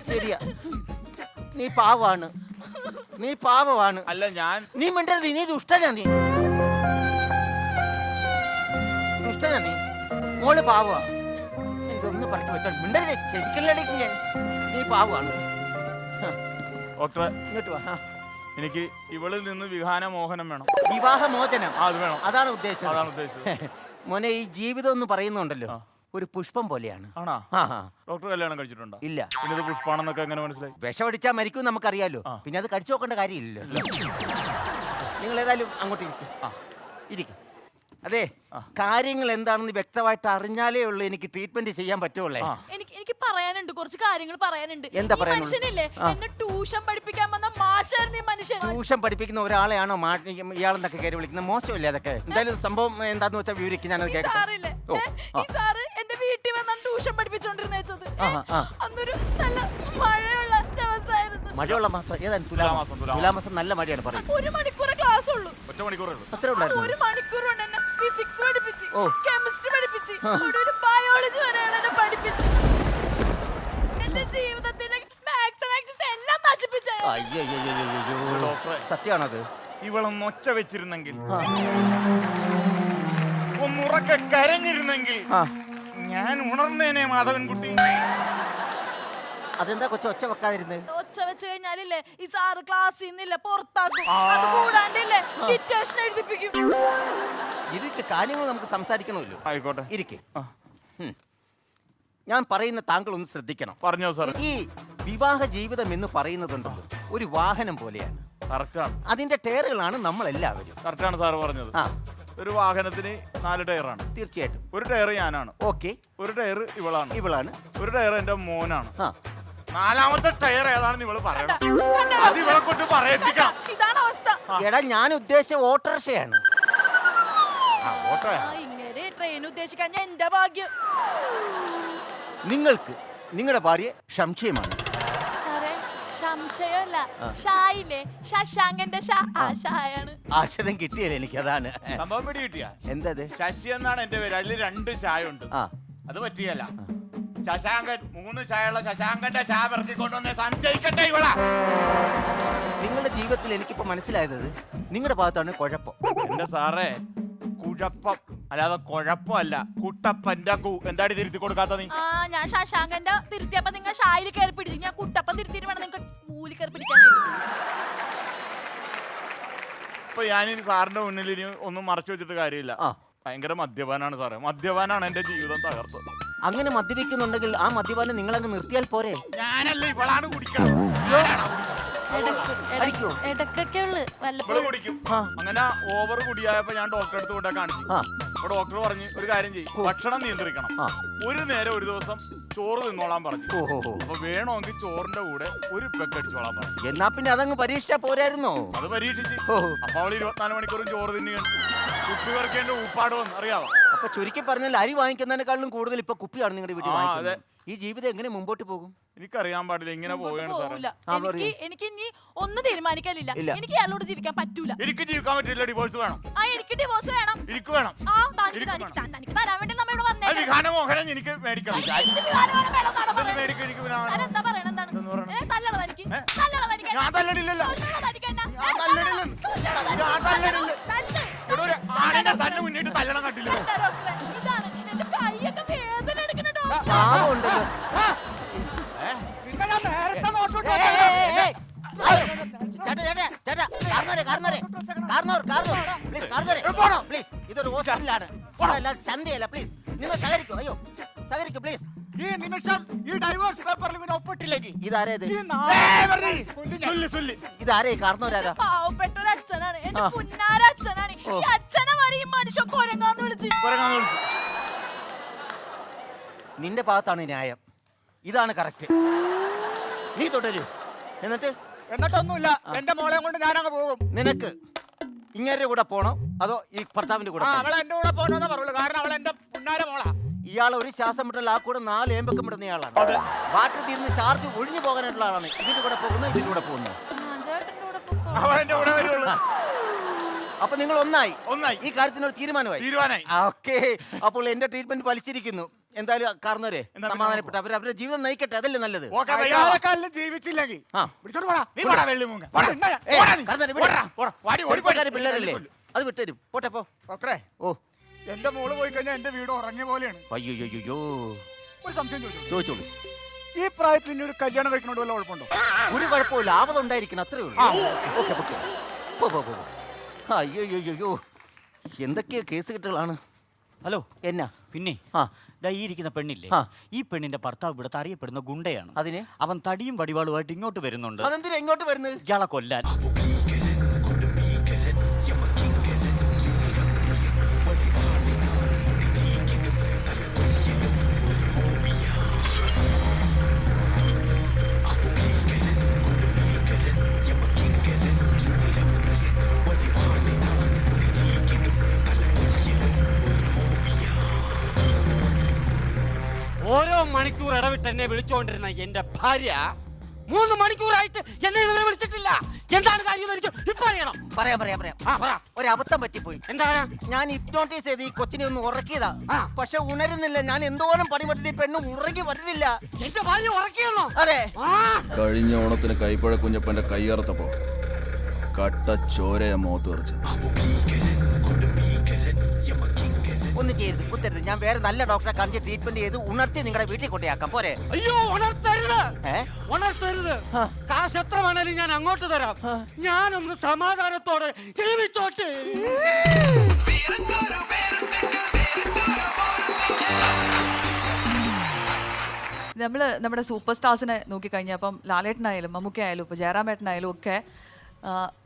ശരിയാ, നീ പാവാണ്. നീ പാവമാണ്. അല്ല ഞാൻ നീ മിണ്ടരുത്. നീ ദുഷ്ടനാ. നീ മോള് പാവാ. എനിക്കൊന്ന് പറഞ്ഞു വെച്ചാൽ മിണ്ടരുത്. ശരിക്കല്ലടിക്ക് ഞാൻ. നീ പാവാണ്. ഡോക്ടറെ ഇങ്ങോട്ട് വാ. എനിക്ക് ഇവളിൽ നിന്ന് വിവാഹമോഹനം വേണം. വിവാഹമോചനം? അത് വേണം. അതാണ് ഉദ്ദേശം. അതാണ് ഉദ്ദേശിച്ചത്. മോനെ, ഈ ജീവിതം എന്ന് പറയുന്നുണ്ടല്ലോ, ഒരു പുഷ്പം പോലെയാണ്. ആണോ? ആ ഡോക്ടർ കല്യാണം കഴിച്ചിട്ടുണ്ടോ? ഇല്ല. പിന്നെ ഇത് പുഷ്പാണെന്നൊക്കെ എങ്ങനെ മനസ്സിലായി? വിഷമടിച്ചാൽ മരിക്കും നമുക്കറിയാലോ. പിന്നെ അത് കടിച്ചു നോക്കേണ്ട കാര്യമില്ലല്ലോ. നിങ്ങൾ ഏതായാലും അങ്ങോട്ട് ഇരിക്കും. അതെ, കാര്യങ്ങൾ എന്താണെന്ന് വ്യക്തമായിട്ട് അറിഞ്ഞാലേ ഉള്ളൂ എനിക്ക് ട്രീറ്റ്മെന്റ് ചെയ്യാൻ പറ്റുള്ളേ. എനിക്ക് പറയാനുണ്ട്, കുറച്ച് കാര്യങ്ങൾ പറയാനുണ്ട്. എന്താ പറയാനുള്ളത്? മനുഷ്യനില്ലേ, എന്നെ ട്യൂഷൻ പഠിപ്പിക്കാൻ വന്ന മാഷായിരുന്നു ഈ മനുഷ്യൻ. ട്യൂഷൻ പഠിപ്പിക്കുന്ന ഒരാളെയാണോ ഇയാളെന്നൊക്കെ കയറി വിളിക്കുന്നത്? മോശമല്ലേ അതൊക്കെ? എന്തായാലും സംഭവം എന്താന്ന് വെച്ചാൽ വിവരിക്കും, ഞാനത് കേൾക്കാം. സാറില്ലേ, ഈ സാറ് എന്റെ വീട്ടിൽ വന്നാണ് ട്യൂഷൻ പഠിപ്പിച്ചോണ്ടിരുന്നത്. അന്നൊരു നല്ല മഴയുള്ള ദിവസമായിരുന്നു. മഴയുള്ള മാസം ഏതാണ്? തുലാമാസം. നല്ല മഴയാണ് പറയുന്നത്. 1 മണിക്കൂറേ ക്ലാസ് ഉള്ളൂ. ഒറ്റ മണിക്കൂറേ ഉള്ളൂ. അത്രേ ഉള്ളായിരുന്നു. 1 മണിക്കൂർ കൊണ്ട് എന്നെ ഫിസിക്സ് പഠിപ്പിച്ച്, കെമിസ്ട്രി പഠിപ്പിച്ച്, ഒടുവിൽ ബയോളജി വരെയാണ് എന്നെ പഠിപ്പിച്ചത്. എന്റെ ജീവിതത്തിലെ മാത്തമാറ്റിക്സ് എല്ലാം നശിപ്പിച്ചത്. സത്യമാണത്. ഇവളൊന്ന് ഒച്ച വെച്ചിരുന്നെങ്കിൽ, ഒന്നുറക്കെ കരഞ്ഞിരുന്നെങ്കിൽ ഞാൻ ഉണർന്നേനെ മാധവൻകുട്ടി. അതെന്താ ഒച്ച വെക്കാതിരുന്നത്? ഒച്ച വെച്ച് കഴിഞ്ഞാലില്ലേ ഈ സാറ് ക്ലാസ്സിൽ നിന്നില്ല പുറത്താക്കും. അത് കൂടാണ്ടില്ലേ ഡിറ്റേഷൻ എഴുതിപ്പിക്കും. ഇതൊക്കെ കാര്യങ്ങൾ നമുക്ക് സംസാരിക്കണമല്ലോ. ആയിക്കോട്ടെ, ഇരിക്കെ. ഞാൻ പറയുന്ന താങ്കൾ ഒന്ന് ശ്രദ്ധിക്കണം. പറഞ്ഞോ സാർ. ഈ വിവാഹ ജീവിതം എന്ന് പറയുന്നതുണ്ടല്ലോ, ഒരു വാഹനം പോലെയാണ്. കറക്റ്റാണ്. അതിന്റെ ടയറുകളാണ് നമ്മൾ എല്ലാവരും. കറക്റ്റാണ് സാർ പറഞ്ഞത്. ഒരു വാഹനത്തിന് 4 ടയറാണ്. തീർച്ചയായിട്ടും. ഒരു ടയർ ഞാനാണ്. ഓക്കെ. ഒരു ടയർ ഇവളാണ്. ഒരു ടയർ എന്റെ മോനാണ്. 4ാമത്തെ ടയർ ഏതാണെന്ന് ഇവള് പറയണം. അത് ഇവളെ കൊണ്ട് പറയിപ്പിക്കാം. ഇതാണ് അവസ്ഥ. എടാ, ഞാൻ ഉദ്ദേശിച്ച ഓട്ടോറിക്ഷയാണ്. ഇങ്ങനെ ട്രെയിൻ ഉദ്ദേശിക്കാൻ എന്റെ ഭാഗ്യം. നിങ്ങൾക്ക് നിങ്ങളുടെ ഭാര്യ സംശയമാണ്. സാറേ, സംശയമല്ല, ഷായില്ലേ, ശശാങ്കന്റെ ഷായാണ്. അക്ഷരം കിട്ടിയല്ലേ എനിക്ക്, അതാണ് സംഭവം പിടി കിട്ടിയ. എന്തത്? ശശി എന്നാണ് എന്റെ പേര്. അതിൽ 2 ഷായ ഉണ്ട്. അത് പറ്റിയല്ല. ശശാങ്കൻ 3 ഷായുള്ള ശശാങ്കന്റെ ഷാ ഇറക്കിക്കൊണ്ടുവന്ന് സംശയിക്കട്ടെ ഇവളാ. നിങ്ങളുടെ ജീവിതത്തിൽ എനിക്കിപ്പോ മനസ്സിലായത് നിങ്ങളുടെ ഭാഗത്താണ് കുഴപ്പം. എന്റെ സാറേ, കുഴപ്പം അല്ലാതെ കുഴപ്പമല്ല. കുട്ടപ്പന്റെ എന്താണ് തിരുത്തി കൊടുക്കാത്ത നീ? ഞാൻ ശശാങ്കന്റെ തിരുത്തിയപ്പോ നിങ്ങൾ ഷായിൽ കയറി പിടിച്ചു. ഞാൻ കുട്ടപ്പൻ തിരുത്തിയിട്ട് വേണം നിങ്ങൾക്ക് മൂലി കയറി പിടിക്കാനായിട്ട്. ഇപ്പൊ ഞാനിനി സാറിന്റെ മുന്നിൽ ഇനി ഒന്നും മറച്ചു വെച്ചിട്ട് കാര്യമില്ല. ഭയങ്കര മദ്യപാനാണ് സാറേ. മദ്യപാനാണ് എന്റെ ജീവിതം തകർത്തത്. അങ്ങനെ മദ്യപിക്കുന്നുണ്ടെങ്കിൽ ആ മദ്യപാനം നിങ്ങളങ്ങ് നിർത്തിയാൽ പോരെ? ഞാനല്ല, ഇവളാണ് കുടിക്കണം. ഇടക്കൊക്കെ ഇവള് കുടിക്കും. അങ്ങനെ ഓവർ കുടിയായപ്പോ ഞാൻ ഡോക്ടറെ അടുത്ത് കൊണ്ടാ കാണിച്ചു. അപ്പൊ ഡോക്ടർ പറഞ്ഞു, ഒരു കാര്യം ചെയ്യും, ഭക്ഷണം നിയന്ത്രിക്കണം. ഒരു നേരം ഒരു ദിവസം ചോറ് തിന്നോളാൻ പറഞ്ഞു. അപ്പൊ വേണമെങ്കിൽ ചോറിന്റെ കൂടെ ഒരു പെക്ക് അടിച്ചോളാൻ പറഞ്ഞു. എന്നാ പിന്നെ അതങ്ങ് പരീക്ഷിച്ചാ പോരായിരുന്നോ? അത് പരീക്ഷിച്ച്. അപ്പൊ അവള് 24 മണിക്കൂറും ചോറ് തിന്നുകയാണ്. കുപ്പി വരയ്ക്കേണ്ട ഊപ്പാട് വന്ന് അറിയാവോ? അപ്പൊ ചുരുക്കി പറഞ്ഞാൽ അരി വാങ്ങിക്കുന്നതിനേക്കാളും കൂടുതൽ ഇപ്പൊ കുപ്പിയാണ് നിങ്ങളുടെ വീട്ടിൽ വാങ്ങിക്കുന്നത്. ഈ ജീവിതം എങ്ങനെ മുമ്പോട്ട് പോകും? എനിക്കറിയാൻ പാടില്ല. ഇങ്ങനെ പോവുകയാണ് സാറേ. എനിക്ക് ഇനി ഒന്നും തീരുമാനിക്കാനില്ല. എനിക്ക് അയാളോട് ജീവിക്കാൻ പറ്റൂല. എനിക്ക് ജീവിക്കാൻ പറ്റില്ല. ഡിവോഴ്സ് വേണം. എനിക്ക് ഡിവോഴ്സ് വേണം. എനിക്ക് വേണം. തനിക്ക് തരാൻ വേണ്ടി നമ്മൾ ഇവിടെ വന്നേ. വിഹാനമോഹനം എനിക്ക് മേടിക്കണം. എന്താ പറയണ? എന്താണ് തല്ലണത്? എനിക്ക് ഞാൻ തല്ലടില്ലല്ലോ. ആടിനെ തന്നെ മുന്നിട്ട് തല്ലണം കണ്ടില്ല. ഇതാണ് എന്റെ കൈയൊക്കെ വേദന എടുക്കണോ? ഇതൊരു ഹോസ്പിറ്റലാണ്, ചന്തയല്ല. പ്ലീസ് നിങ്ങൾ സഹകരിക്കൂ. അയ്യോ സഹകരിക്കൂ പ്ലീസ്. ഈ നിമിഷം ഈ ഡൈവോഴ്സ് പേപ്പറിൽ ഇവനെ ഒപ്പിട്ടില്ലെങ്കിൽ ഇതാരേത്? ഇതാരേ? കാരണവരാരാ? പാവപ്പെട്ട ഒരു അച്ഛനാണ്. എന്റെ പുന്നാര അച്ഛനാണ്. ഈ അച്ഛനെ മാറി ഈ മനുഷ്യൻ കൊരങ്ങാന്ന് വിളിച്ച്. നിന്റെ ഭാഗത്താണ് ന്യായം. ഇതാണ് കറക്റ്റ്. നീ തുടരൂ. എന്നിട്ടൊന്നുമില്ല. എന്റെ മോളെ കൊണ്ട് ഞാനങ്ങ് പോകും. നിനക്ക് ഇങ്ങനെ കൂടെ പോണോ അതോ ഈ ഭർത്താവിന്റെ കൂടെ? അവളെ എന്റെ കൂടെ പോകണമെന്ന് പറയുള്ളൂ. കാരണം അവൾ എന്റെ പുന്നാര മോളാ. ഇയാൾ ഒരു ശ്വാസം വിട്ടാൽ ആ കൂടെ 4 ഏമ്പക്കം വിടുന്ന ആളാണ്. ബാറ്ററി തീർന്ന് ചാർജ് ഒഴിഞ്ഞു പോകാനായിട്ടുള്ള ആളാണ്. ഇതിന്റെ കൂടെ പോകുന്നു, ഇതിന്റെ കൂടെ പോകുന്നു. അപ്പൊ നിങ്ങൾ ഒന്നായി. ഈ കാര്യത്തിനൊരു തീരുമാനമായി. ഓക്കെ. അപ്പോൾ എന്റെ ട്രീറ്റ്മെന്റ് ഫലിച്ചിരിക്കുന്നു. എന്തായാലും കാരണവരെ സമാധാനപ്പെട്ടു. അവരുടെ ജീവിതം നയിക്കട്ടെ, അതല്ലേ നല്ലത്? ജീവിച്ചില്ലെങ്കിൽ പിള്ളേരല്ലേ, അത് വിട്ടരും. പോട്ടെ പോ. ഓ, എന്റെ മോള് പോയി കഴിഞ്ഞാൽ എന്റെ വീട് ഉറങ്ങിയ പോലെയാണ്. അയ്യോ, ഒരു സംശയം ചോദിച്ചോളൂ. ഈ പ്രായത്തിൽ ഇനി ഒരു കല്യാണം കഴിക്കണോണ്ട് വല്ല കുഴപ്പമുണ്ടോ? ഒരു കുഴപ്പമില്ല. ആവതുണ്ടായിരിക്കണം, അത്രേ ഉള്ളൂ. ഓക്കെ, പോ. അയ്യോ, എന്തൊക്കെയോ കേസ് കെട്ടുകളാണ്. ഹലോ, എന്നാ പിന്നെ ദാ ഈ ഇരിക്കുന്ന പെണ്ണില്ലേ, ഈ പെണ്ണിന്റെ ഭർത്താവ് ഇവിടുത്തെ അറിയപ്പെടുന്ന ഗുണ്ടയാണ്. അതിന് അവൻ തടിയും വടിവാളുമായിട്ട് ഇങ്ങോട്ട് വരുന്നുണ്ട്. അതെന്തിനാ ഇങ്ങോട്ട് വരുന്നത്? ഇയാളെ കൊല്ലാൻ. ഓരോ മണിക്കൂർ ഇടവിട്ട് എന്നെ വിളിച്ചുകൊണ്ടിരുന്ന എന്റെ ഭാര്യ 3 മണിക്കൂറായിട്ട് എന്നെ ഇതുവരെ വിളിച്ചിട്ടില്ല. എന്താണ് കാര്യം എനിക്ക് ഇപ്പൊ അറിയണം. പറയാം. ഒരു അബദ്ധം പറ്റിപ്പോയി. എന്താണ്? ഞാൻ ഹിപ്നോട്ടൈസ് ചെയ്ത് ഈ കൊച്ചിനെ ഒന്ന് ഉറക്കിയതാ. പക്ഷെ ഉണരുന്നില്ല. ഞാൻ എന്തോരം പണിപെട്ടിട്ട് ഈ പെണ്ണ് ഉറങ്ങി പറ്റുന്നില്ല. എന്റെ ഭാര്യ ഉറക്കിയെന്നോ? അതെ. കഴിഞ്ഞ ഓണത്തിന് കൈപ്പഴ കുഞ്ഞപ്പന്റെ കയ്യറുത്തപ്പോ കട്ട ചോരയ മുഖത്ത് തെറിച്ചു. ഒന്നും ചെയ്യരുത്, കുത്തരുത്. ഞാൻ വേറെ നല്ല ഡോക്ടറെ കാണിച്ച് ട്രീറ്റ്മെന്റ് ചെയ്ത് ഉണർത്തി നിങ്ങളുടെ വീട്ടിൽ കൊണ്ടുപോയാക്കാം. പോരെ? അയ്യോ, ഉണർത്തരുത്. കാശ് എത്ര വേണേലും ഞാൻ അങ്ങോട്ട് തരാം. ഞാനൊന്ന് സമാധാനത്തോടെ ജീവിച്ചോട്ടെ. നമ്മുടെ സൂപ്പർ സ്റ്റാർസിനെ നോക്കിക്കഴിഞ്ഞാൽ ഇപ്പം ലാലേട്ടനായാലും മമ്മൂക്കയായാലും ഇപ്പോൾ ജയറാമേട്ടനായാലും ഒക്കെ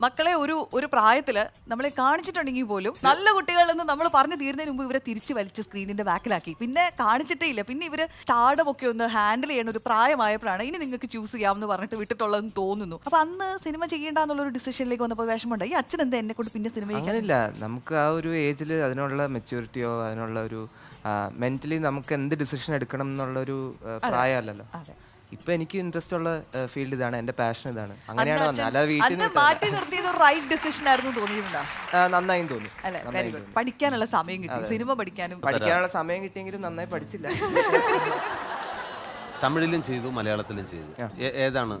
മക്കളെ ഒരു പ്രായത്തിൽ നമ്മളെ കാണിച്ചിട്ടുണ്ടെങ്കിൽ പോലും നല്ല കുട്ടികളെന്ന് നമ്മൾ പറഞ്ഞു തീരുന്നതിന് മുമ്പ് ഇവരെ തിരിച്ച് വലിച്ച് സ്ക്രീനിന്റെ ബാക്കിലാക്കി. പിന്നെ കാണിച്ചിട്ടേ ഇല്ല. പിന്നെ ഇവര് സ്റ്റാർഡം ഒക്കെ ഒന്ന് ഹാൻഡിൽ ചെയ്യുന്ന ഒരു പ്രായമായപ്പോഴാണ് ഇനി നിങ്ങൾക്ക് ചൂസ് ചെയ്യാമെന്ന് പറഞ്ഞിട്ട് വിട്ടിട്ടുള്ളതെന്ന് തോന്നുന്നു. അപ്പൊ അന്ന് സിനിമ ചെയ്യേണ്ടെന്നുള്ളൊരു ഡിസിഷനിലേക്ക് വന്നപ്പോൾ വിഷമമുണ്ട്. ഈ അച്ഛൻ എന്താ എന്നെ കൊണ്ട് പിന്നെ സിനിമ അങ്ങനെയില്ല. നമുക്ക് ആ ഒരു ഏജിൽ അതിനുള്ള മെച്യൂരിറ്റിയോ അതിനുള്ള ഒരു മെന്റലി നമുക്ക് എന്ത് ഡിസിഷൻ എടുക്കണം എന്നുള്ളൊരു പ്രായമല്ലല്ലോ. ഇപ്പൊ എനിക്ക് ഇൻട്രസ്റ്റ് ഉള്ള ഫീൽഡ് ഇതാണ്, എന്റെ പാഷൻ ഇതാണ്. അങ്ങനെയാണ് വന്നത്. അല്ലാതെ വീട്ടിൽ മാറ്റി നിർത്തിയത് റൈറ്റ് ഡിസിഷൻ ആയിരുന്നു തോന്നിയിട്ടുണ്ടോ? നന്നായി തോന്നി. പഠിക്കാനുള്ള സമയം കിട്ടി, സിനിമ പഠിക്കാനുള്ള സമയം കിട്ടിയെങ്കിലും നന്നായി പഠിച്ചില്ല. തമിഴിലും ചെയ്തു, മലയാളത്തിലും ചെയ്തു. ഏതാണ്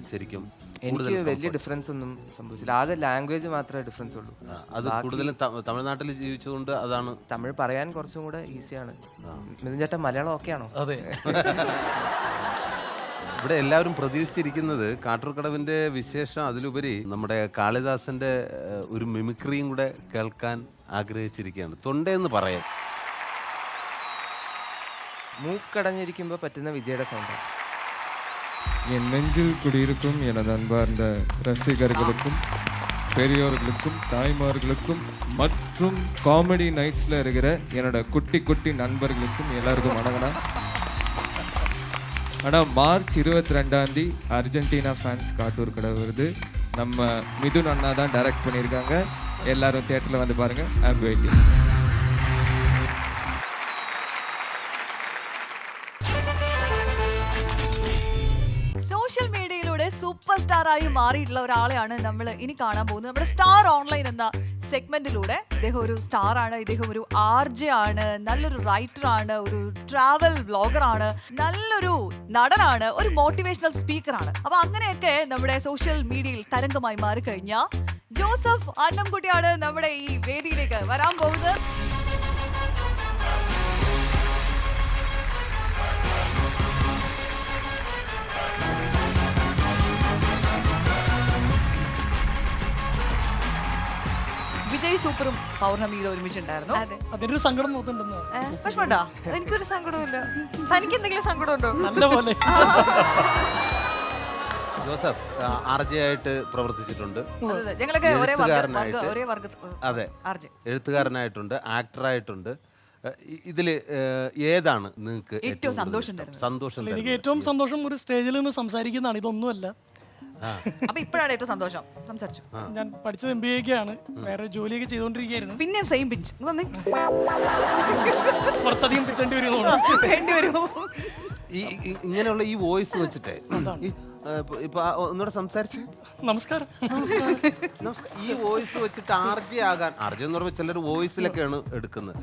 ശരിക്കും? എനിക്ക് വലിയ ഡിഫറൻസ് ഒന്നും സംഭവിച്ചില്ല. ആകെ ലാംഗ്വേജ് മാത്രമേ ഡിഫറൻസ് ഉള്ളൂ. അത് കൂടുതലും തമിഴ്നാട്ടിൽ ജീവിച്ചുകൊണ്ട് അതാണ്. തമിഴ് പറയാൻ കുറച്ചും കൂടെ ഈസിയാണ്. മിഥുൻ ചേട്ടൻ മലയാളം ഓക്കെയാണോ? അതെ. ഇവിടെ എല്ലാവരും പ്രതീക്ഷിച്ചിരിക്കുന്നത് കാട്ടൂർക്കടവിന്റെ വിശേഷം, അതിലുപരി നമ്മുടെ കാളിദാസന്റെ ഒരു മിമിക്രിയും കൂടെ കേൾക്കാൻ ആഗ്രഹിച്ചിരിക്കുകയാണ്. തൊണ്ടയെന്ന് പറയാം. മൂക്കടഞ്ഞിരിക്കുമ്പോൾ പറ്റുന്ന വിജയുടെ സൗണ്ട്. என் நெஞ்சில் குடியிருக்கும் எனது அன்பார்ந்த ரசிகர்களுக்கும் பெரியோர்களுக்கும் தாய்மார்களுக்கும் மற்றும் காமெடி நைட்ஸில் இருக்கிற என்னோட குட்டி குட்டி நண்பர்களுக்கும் எல்லாருக்கும் வணங்கண்ணா. ஆனால் மார்ச் 22 அர்ஜென்டினா ஃபேன்ஸ் காட்டூர்கடவு வருது. நம்ம மிதுன் அண்ணா தான் டைரக்ட் பண்ணியிருக்காங்க. எல்லாரும் தியேட்டரில் வந்து பாருங்கள். I'm waiting. സോഷ്യൽ മീഡിയയിലൂടെ സൂപ്പർ സ്റ്റാർ ആയി മാറിയിട്ടുള്ള ഒരാളെയാണ് നമ്മൾ ഇനി കാണാൻ പോകുന്നത്. നമ്മുടെ സ്റ്റാർ ഓൺലൈൻ എന്ന സെഗ്മെന്റിലൂടെ ഇദ്ദേഹം ഒരു സ്റ്റാർ ആണ്, ഇദ്ദേഹം ഒരു RJ ആണ്, നല്ലൊരു റൈറ്റർ ആണ്, ഒരു ട്രാവൽ വ്ളോഗർ ആണ്, നല്ലൊരു നടനാണ്, ഒരു മോട്ടിവേഷണൽ സ്പീക്കർ ആണ്. അപ്പൊ അങ്ങനെയൊക്കെ നമ്മുടെ സോഷ്യൽ മീഡിയയിൽ തരംഗമായി മാറിക്കഴിഞ്ഞ ജോസഫ് അന്നംകുട്ടിയാണ് നമ്മുടെ ഈ വേദിയിലേക്ക് വരാൻ പോകുന്നത്. വിജയ് സൂപ്പറും പൗർണമിയിലും ഒരുമിച്ചുണ്ടായിരുന്നു. അതിനൊരു സങ്കടം നോക്കുന്നുണ്ടെന്നോ? വിഷമമുണ്ടോ? എനിക്കൊരു സങ്കടമില്ല. തനിക്ക് എന്തെങ്കിലും സങ്കടം ഉണ്ടോ? നല്ലപോലെ. ജോസഫ് RJ ആയിട്ട് പ്രവർത്തിച്ചിട്ടുണ്ട്. ഞങ്ങളൊക്കെ അതെ, എഴുത്തുകാരനായിട്ടുണ്ട്, ആക്ടറായിട്ടുണ്ട്. ഇതില് ഏതാണ് നിങ്ങൾക്ക് ഏറ്റവും സന്തോഷം? എനിക്ക് ഏറ്റവും സന്തോഷം ഒരു സ്റ്റേജിൽ നിന്ന് സംസാരിക്കുന്നതാണ്. ഇതൊന്നുമല്ല. അപ്പൊ ഇപ്പോഴാണ് ഏറ്റവും സന്തോഷം. സംസാരിച്ചു. ഞാൻ പഠിച്ചത് MBA ആണ്. വേറെ ജോലിയൊക്കെ ചെയ്തോണ്ടിരിക്കുകയായിരുന്നു. പിന്നെ സെയിം പിഞ്ച് കുറച്ചധികം പിച്ചേണ്ടി വരുമോ? ഇങ്ങനെയുള്ള ഈ വോയിസ് വെച്ചിട്ട് ഇപ്പൊ ഒന്നുകൂടെ സംസാരിച്ച് നമസ്കാരം. ഈ വോയിസ് വെച്ചിട്ട് RJ ആകാൻ, RJ എന്ന് പറയുമ്പോൾ ചിലർ വോയിസിലൊക്കെയാണ് എടുക്കുന്നത്.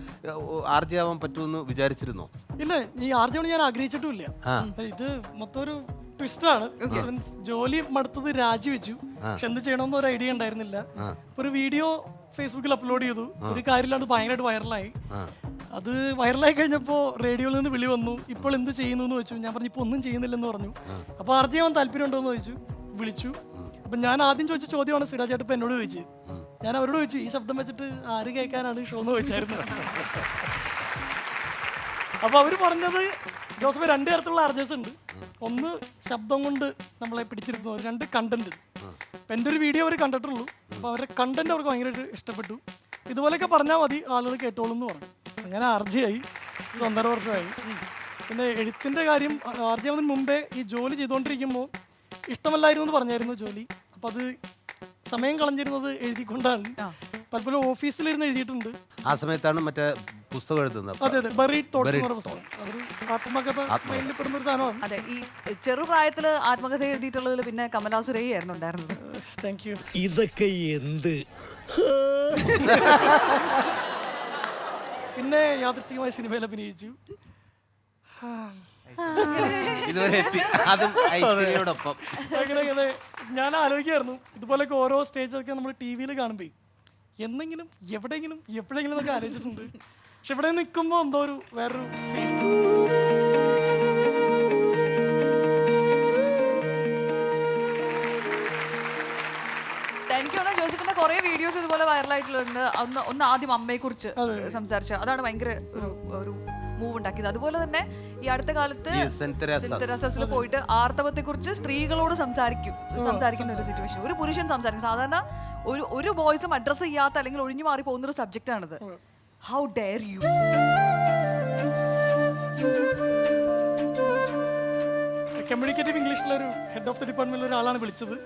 RJ ആവാൻ പറ്റുമെന്ന് വിചാരിച്ചിരുന്നോ? ഇല്ല, ഈ RJ ഞാൻ ആഗ്രഹിച്ചിട്ടുമില്ല. ഇത് മൊത്തം ഒരു ട്വിസ്റ്റാണ്. ജോലി മടുത്തത് രാജിവെച്ചു. പക്ഷെ എന്ത് ചെയ്യണമെന്ന് ഒരു ഐഡിയ ഉണ്ടായിരുന്നില്ല. ഒരു വീഡിയോ ഫേസ്ബുക്കിൽ അപ്ലോഡ് ചെയ്തു. ഒരു കാര്യമില്ലാണ്ട് ഭയങ്കരമായിട്ട് വൈറലായി. അത് വൈറലായി കഴിഞ്ഞപ്പോൾ റേഡിയോയിൽ നിന്ന് വിളി വന്നു. ഇപ്പോൾ എന്ത് ചെയ്യുന്നു എന്ന് ചോദിച്ചു. ഞാൻ പറഞ്ഞു ഇപ്പോൾ ഒന്നും ചെയ്യുന്നില്ലെന്ന് പറഞ്ഞു. അപ്പോൾ RJ ആവാൻ താല്പര്യം ഉണ്ടോ എന്ന് ചോദിച്ചു. വിളിച്ചു. അപ്പം ഞാൻ ആദ്യം ചോദിച്ച ചോദ്യമാണ് ശ്രീരാജ് ചേട്ടൻ ഇപ്പം എന്നോട് ചോദിച്ചത്. ഞാൻ അവരോട് ചോദിച്ചു, ഈ ശബ്ദം വെച്ചിട്ട് ആര് കേൾക്കാനാണ് ഷോ എന്ന് ചോദിച്ചായിരുന്നു. അപ്പോൾ അവർ പറഞ്ഞത് ജോസഫ് 2 തരത്തിലുള്ള അർജേഴ്സ് ഉണ്ട്. ഒന്ന് ശബ്ദം കൊണ്ട് നമ്മളെ പിടിച്ചിരുന്നു, 2 കണ്ടന്റ്. അപ്പം എൻ്റെ ഒരു വീഡിയോ അവർ കണ്ടിട്ടുള്ളൂ. അപ്പോൾ അവരുടെ കണ്ടന്റ് അവർക്ക് ഭയങ്കരമായിട്ട് ഇഷ്ടപ്പെട്ടു. ഇതുപോലെയൊക്കെ പറഞ്ഞാൽ മതി, ആളുകൾ കേട്ടോളും എന്ന് പറഞ്ഞു. അങ്ങനെ ആർജയായി, 1.5 വർഷമായി. പിന്നെ എഴുത്തിൻ്റെ കാര്യം ആർജയാവുന്നതിന് മുമ്പേ ഈ ജോലി ചെയ്തുകൊണ്ടിരിക്കുമ്പോൾ ഇഷ്ടമല്ലായിരുന്നു എന്ന് പറഞ്ഞായിരുന്നു ജോലി. അപ്പോൾ അത് സമയം കളഞ്ഞിരുന്നത് എഴുതിക്കൊണ്ടാണ്. പലപ്പോഴും ഓഫീസിലിരുന്ന് എഴുതിയിട്ടുണ്ട്. ആ സമയത്താണ് മറ്റേ പുസ്തകം എഴുതുന്നത്. അതെ അതെ, ബറീഡ് തോട്ട്സ് എന്ന് പറഞ്ഞ പുസ്തകം. അതൊരു ആത്മകഥ പെടുന്ന ഒരു സാധനമാണ്. അതെ, ഈ ചെറുപ്രായത്തില് ആത്മകഥ എഴുതിയിട്ടുള്ളതിൽ പിന്നെ കമലാസുരയ്യ ആയിരുന്നു ഉണ്ടായിരുന്നത്. Thank you. ഇതൊക്കെ എന്ത് പിന്നെ യാദൃശ്ചികമായ സിനിമയിൽ അഭിനയിച്ചു. ഇതുവരെ എത്തി, അതും ഐശ്വര്യയോടൊപ്പം. അങ്ങനെ ഞാൻ ആലോചിക്കായിരുന്നു ഇതുപോലൊക്കെ ഓരോ സ്റ്റേജൊക്കെ നമ്മൾ TV കാണുമ്പോൾ എന്നെങ്കിലും എവിടെയെങ്കിലും എപ്പോഴെങ്കിലും എന്നൊക്കെ ആലോചിച്ചിട്ടുണ്ട്. പക്ഷെ ഇവിടെ നിൽക്കുമ്പോൾ എന്തോ ഒരു വേറൊരു ഫീൽ. എനിക്ക് തോന്നുന്നു ജോസഫിന്റെ കുറെ വീഡിയോസ് ഇതുപോലെ വൈറലായിട്ടുള്ളത്. ഒന്ന് ആദ്യം അമ്മയെ കുറിച്ച് സംസാരിച്ച, അതാണ് ഭയങ്കര ഒരു മൂവ് ഉണ്ടാക്കിയത്. അതുപോലെ തന്നെ ഈ അടുത്ത കാലത്ത് സെന്റ് തെരേസാസിൽ പോയിട്ട് ആർത്തവത്തെ കുറിച്ച് സ്ത്രീകളോട് സംസാരിക്കുന്ന ഒരു സിറ്റുവേഷൻ, ഒരു പുരുഷൻ സംസാരിക്കും. സാധാരണ ഒരു ബോയ്സും അഡ്രസ് ചെയ്യാത്ത അല്ലെങ്കിൽ ഒഴിഞ്ഞു മാറി പോകുന്ന ഒരു സബ്ജക്റ്റ് ആണിത്. How dare you. കമ്മ്യൂണിക്കേറ്റീവ് ഇംഗ്ലീഷിലൊരു ഹെഡ് ഓഫ് ദി ഡിപ്പാർട്ട്മെന്റിൽ ഒരാളാണ് വിളിച്ചത്.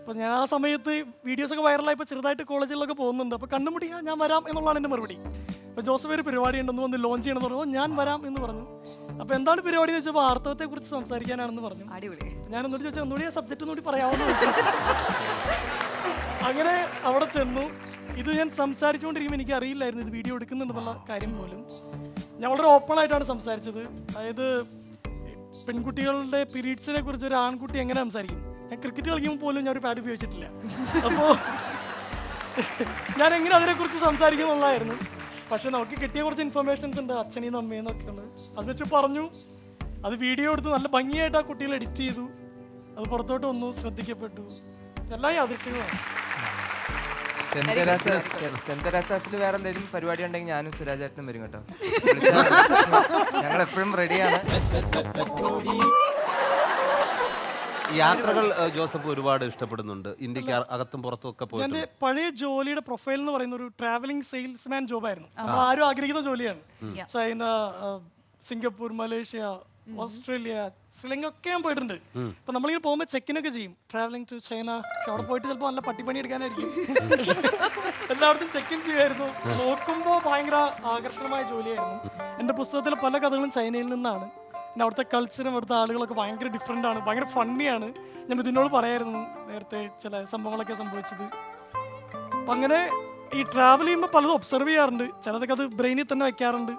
അപ്പോൾ ഞാൻ ആ സമയത്ത് വീഡിയോസൊക്കെ വൈറലായപ്പോൾ ചെറുതായിട്ട് കോളേജിലൊക്കെ പോകുന്നുണ്ട്. അപ്പോൾ കണ്ണുമുടിയാ ഞാൻ വരാം എന്നുള്ളതാണ് എൻ്റെ മറുപടി. അപ്പോൾ ജോസഫ് ഒരു പരിപാടി ഉണ്ടെന്ന് വന്ന് ലോഞ്ച് ചെയ്യണമെന്ന് പറഞ്ഞു. ഞാൻ വരാം എന്ന് പറഞ്ഞു. അപ്പോൾ എന്താണ് പരിപാടി എന്ന് വെച്ചപ്പോൾ ആർത്തവത്തെക്കുറിച്ച് സംസാരിക്കാനാണെന്ന് പറഞ്ഞു. അടിപൊളി. ഞാൻ ഒന്നുകൂടി ചോദിച്ചാൽ ഒന്നുകൂടി ആ സബ്ജക്റ്റ് ഒന്നുകൂടി പറയാമെന്ന് ചോദിച്ചു. അങ്ങനെ അവിടെ ചെന്നു. ഇത് ഞാൻ സംസാരിച്ചുകൊണ്ടിരിക്കുമ്പോൾ എനിക്ക് അറിയില്ലായിരുന്നു ഇത് വീഡിയോ എടുക്കുന്നുണ്ടെന്നുള്ള കാര്യം പോലും. ഞാൻ വളരെ ഓപ്പണായിട്ടാണ് സംസാരിച്ചത്. അതായത് പെൺകുട്ടികളുടെ പീരീഡ്സിനെ കുറിച്ച് ഒരു ആൺകുട്ടി എങ്ങനെ സംസാരിക്കും. ഞാൻ ക്രിക്കറ്റ് കളിക്കുമ്പോൾ പോലും ഞാൻ ഒരു പാഡ് ഉപയോഗിച്ചിട്ടില്ല. അപ്പോൾ ഞാൻ എങ്ങനെ അതിനെക്കുറിച്ച് സംസാരിക്കുന്നുള്ളതായിരുന്നു. പക്ഷെ നമുക്ക് കിട്ടിയ കുറച്ച് ഇൻഫർമേഷൻസ് ഉണ്ട്, അച്ഛനെയും അമ്മയെന്നൊക്കെ ഉള്ളത്. അത് വെച്ച് പറഞ്ഞു. അത് വീഡിയോ എടുത്ത് നല്ല ഭംഗിയായിട്ട് ആ കുട്ടികൾ എഡിറ്റ് ചെയ്തു. അത് പുറത്തോട്ട് വന്നു, ശ്രദ്ധിക്കപ്പെട്ടു. എല്ലാം യാദൃശ്ചികമാണ്. സെന്റ് തെരേസാസിൽ വേറെ എന്തെങ്കിലും പരിപാടി ഉണ്ടെങ്കിൽ ഞാനും സുരാജേട്ടനും വരും കേട്ടോ. ഞങ്ങൾ എപ്പോഴും റെഡിയാണ്. യാത്രകൾ ജോസഫ് ഒരുപാട് ഇഷ്ടപ്പെടുന്നുണ്ട്. ഇന്ത്യക്ക് അകത്തും പുറത്തും ഒക്കെ പോയി. എൻ്റെ പഴയ ജോലിയുടെ പ്രൊഫൈൽ എന്ന് പറയുന്ന ഒരു ട്രാവലിംഗ് സെയിൽസ്മാൻ ജോബായിരുന്നു. നമ്മൾ ആരും ആഗ്രഹിക്കുന്ന ജോലിയാണ്. China, Singapore, Malaysia, Australia, Sri Lanka ഒക്കെ ഞാൻ പോയിട്ടുണ്ട്. അപ്പൊ നമ്മളിങ്ങനെ പോകുമ്പോൾ ചെക്കിനൊക്കെ ചെയ്യും. Travelling to China. അവിടെ പോയിട്ട് ചിലപ്പോൾ നല്ല പട്ടിപ്പണി എടുക്കാനായിരിക്കും. എല്ലായിടത്തും ചെക്കിൻ ചെയ്യുമായിരുന്നു. നോക്കുമ്പോൾ ഭയങ്കര ആകർഷണമായ ജോലിയായിരുന്നു. എൻ്റെ പുസ്തകത്തിലെ പല കഥകളും ചൈനയിൽ നിന്നാണ്. പിന്നെ അവിടുത്തെ കൾച്ചറും അവിടുത്തെ ആളുകളൊക്കെ ഭയങ്കര ഡിഫറെൻ്റ് ആണ്, ഭയങ്കര ഫണ്ണിയാണ്. ഞാൻ ഇതിനോട് പറയായിരുന്നു നേരത്തെ ചില സംഭവങ്ങളൊക്കെ സംഭവിച്ചത്. അപ്പം അങ്ങനെ ഈ ട്രാവൽ ചെയ്യുമ്പോൾ പലതും ഒബ്സർവ് ചെയ്യാറുണ്ട്. ചിലതൊക്കെ അത് ബ്രെയിനിൽ തന്നെ വെക്കാറുണ്ട്.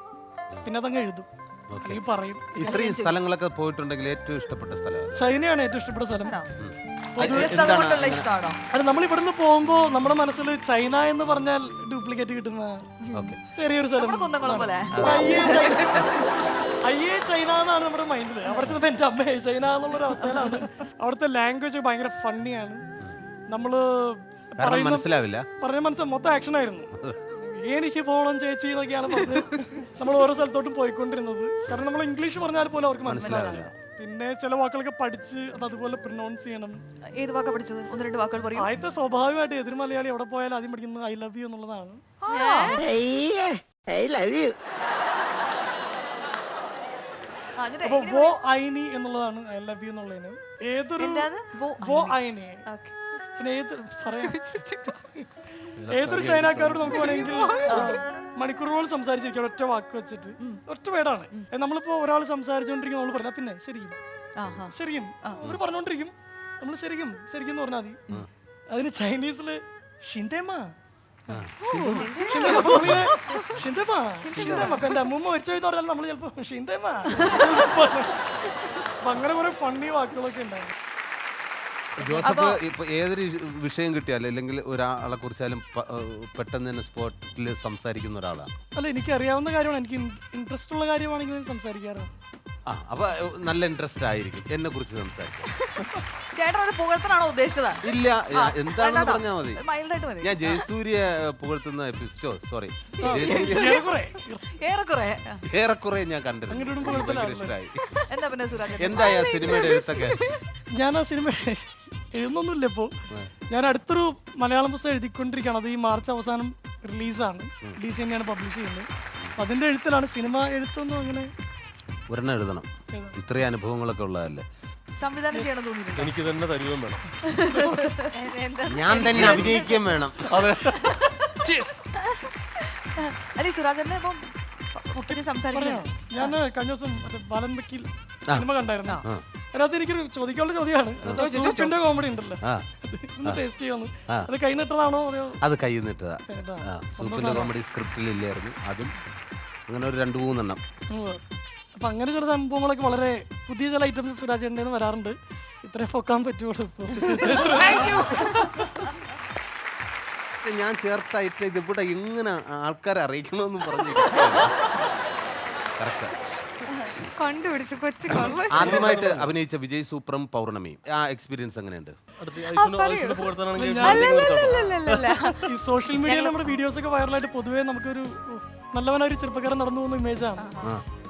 പിന്നെ അതങ്ങ് എഴുതും, അല്ലെങ്കിൽ പറയും. ഇത്രയും സ്ഥലങ്ങളൊക്കെ പോയിട്ടുണ്ടെങ്കിൽ ഏറ്റവും ഇഷ്ടപ്പെട്ട സ്ഥലം ചൈനയാണ് ഏറ്റവും ഇഷ്ടപ്പെട്ട സ്ഥലം. അത് നമ്മൾ ഇവിടുന്ന് പോകുമ്പോൾ നമ്മുടെ മനസ്സിൽ ചൈന എന്ന് പറഞ്ഞാൽ ഡ്യൂപ്ലിക്കേറ്റ് കിട്ടുന്ന ചെറിയൊരു സ്ഥലം. അയ്യേ ചൈന എന്നാണ് നമ്മുടെ മൈൻഡിൽ. അവിടെ ചെന്നപ്പോൾ എൻ്റെ അമ്മയെ ചൈന എന്നുള്ളൊരു അവസ്ഥയിലാണ്. അവിടുത്തെ ലാംഗ്വേജ് ഭയങ്കര ഫണ്ണിയാണ്. നമ്മള് മനസ്സിലാവില്ല, പറഞ്ഞ മൊത്തം ആക്ഷൻ ആയിരുന്നു. എനിക്ക് പോകണം ചേച്ചി എന്നൊക്കെയാണ് പറഞ്ഞ് നമ്മൾ ഓരോ സ്ഥലത്തോട്ടും പോയിക്കൊണ്ടിരുന്നത്. കാരണം നമ്മൾ ഇംഗ്ലീഷ് പറഞ്ഞാൽ പോലും അവർക്ക് മനസ്സിലാവില്ല. പിന്നെ ചില വാക്കുകളൊക്കെ പഠിച്ച് അത് അതുപോലെ പ്രൊനൗൺസ് ചെയ്യണം. ഏത് വാക്കാ പഠിച്ചത്? 1-2 വാക്കുകൾ പറയും. ആദ്യത്തെ സ്വാഭാവികമായിട്ട് എതിർ മലയാളി എവിടെ പോയാലും ആദ്യം പഠിക്കുന്നത് ഐ ലവ് യു എന്നുള്ളതാണ്. വോ ഐനി എന്നുള്ളതാണ് ഐ ലവ് യു എന്നുള്ളതിന്. ഏതൊരു വോ ഐനി. പിന്നെ ഏതൊരു ചൈനക്കാരോട് നമുക്ക് വേണമെങ്കിൽ മണിക്കൂറുകൾ സംസാരിച്ചിരിക്കാം ഒറ്റ വാക്ക് വെച്ചിട്ട്. ഒറ്റ വേർഡാണ്. നമ്മളിപ്പോ ഒരാൾ സംസാരിച്ചുകൊണ്ടിരിക്കും, നമ്മൾ പറഞ്ഞാൽ പിന്നെ ശരിക്കും ശരിക്കും അവർ പറഞ്ഞോണ്ടിരിക്കും, നമ്മൾ ശരിക്കും ശരിക്കും എന്ന് പറഞ്ഞാൽ മതി. അതിന് ചൈനീസില് ഷിന്തേമാ എന്റെ അമ്മൂമ്മ മരിച്ചു പറഞ്ഞാൽ നമ്മൾ ചിലപ്പോ ഷിന്തേമാ. അങ്ങനെ കുറെ ഫണ്ണി വാക്കുകളൊക്കെ ഉണ്ടാവും. ജോസഫ് ഇപ്പൊ ഏതൊരു വിഷയം കിട്ടിയാലും അല്ലെങ്കിൽ ഒരാളെ കുറിച്ചാലും പെട്ടെന്ന് തന്നെ സ്പോട്ടിൽ സംസാരിക്കുന്ന ഒരാളാണ്. അല്ല, എനിക്ക് അറിയാവുന്ന കാര്യമാണ്. എനിക്ക് ഇൻട്രസ്റ്റ് ഉള്ള കാര്യമാണെങ്കിൽ സംസാരിക്കാറാണ്. ആ അപ്പൊ നല്ല ഇൻട്രസ്റ്റ് ആയിരിക്കും എന്നെ കുറിച്ച് സംസാരിക്കാൻ. ചേട്ടൻ ഒരു പുകഴ്ത്തനാണോ ഉദ്ദേശിച്ചത്? ഇല്ല എന്താണെന്ന് പറഞ്ഞാൽ മതി. മൈൽഡായിട്ട് മതി. ഞാൻ ജയസൂര്യ പുകഴ്ത്തുന്ന എപ്പിസോഡ് സോറി ഏറെക്കുറെ ഞാൻ കണ്ടിരുന്നു. ഭയങ്കര ഇഷ്ടമായി. എന്താ പിന്നെ സുരാജ്? എന്തായി ആ സിനിമയുടെ എഴുത്തൊക്കെ? ഞാൻ ആ സിനിമ എഴുതുന്നൊന്നുമില്ല ഇപ്പോൾ. ഞാൻ അടുത്തൊരു മലയാളം പുസ്തകം എഴുതിക്കൊണ്ടിരിക്കുകയാണ്. അത് ഈ മാർച്ച് അവസാനം റിലീസാണ്. DC തന്നെയാണ് പബ്ലിഷ് ചെയ്യുന്നത്. അപ്പം അതിൻ്റെ എഴുത്തിലാണ്. സിനിമ എഴുത്തൊന്നും അങ്ങനെ ഒരെണ്ണം എഴുതണം. ഇത്രയും അനുഭവങ്ങളൊക്കെ ഉള്ളതല്ലേ. സംവിധാനം ചെയ്യണം തോന്നിയിട്ടുണ്ട്. എനിക്ക് തന്നെ തരുകയും വേണം. ഞാൻ തന്നെ അഭിനയിക്കുകയും വേണം. അല്ലെ സുരാജന്റെ ഇപ്പം സംസാരിക്കണം. ഞാൻ കഴിഞ്ഞ ദിവസം മറ്റേ ബാലൻ വക്കീൽ സിനിമ കണ്ടായിരുന്നു. അതിനകത്ത് എനിക്കൊരു ചോദിക്കാനുള്ള ചോദ്യമാണ്. സൂപ്പിന്റെ കോമഡി ഉണ്ടല്ലോ, ടേസ്റ്റ് ചെയ്യാന്ന്. അത് കൈ നിട്ടതാണോ? അത് കൈ നിട്ടതാ. സൂപ്പിന്റെ കോമഡി സ്ക്രിപ്റ്റിൽ ഇല്ലായിരുന്നു. അതും അങ്ങനെ ഒരു 2-3 എണ്ണം. അപ്പൊ അങ്ങനെ ചില സംഭവങ്ങളൊക്കെ വളരെ പുതിയ ചില ഐറ്റംസ് സുരാജ് ചേട്ടൻ്റെ വരാറുണ്ട്. ഇത്രേ പൊക്കാൻ പറ്റുള്ളൂ ഇപ്പോൾ. ഞാൻ ചേർത്തായിട്ട് ഇതിവിടെ എങ്ങനെ ആൾക്കാരെ അറിയിക്കണമെന്ന് പറഞ്ഞു. ആദ്യമായിട്ട് അഭിനയിച്ച വിജയ് സൂപ്പറും പൗർണമിയും ആ എക്സ്പീരിയൻസ് എങ്ങനെയുണ്ട്? ഈ സോഷ്യൽ മീഡിയയിൽ നമ്മുടെ വീഡിയോസ് ഒക്കെ വൈറലായിട്ട് പൊതുവേ നമുക്കൊരു നല്ലവനൊരു ചെറുപ്പക്കാരൻ നടന്നു പോകുന്ന ഇമേജാണ്.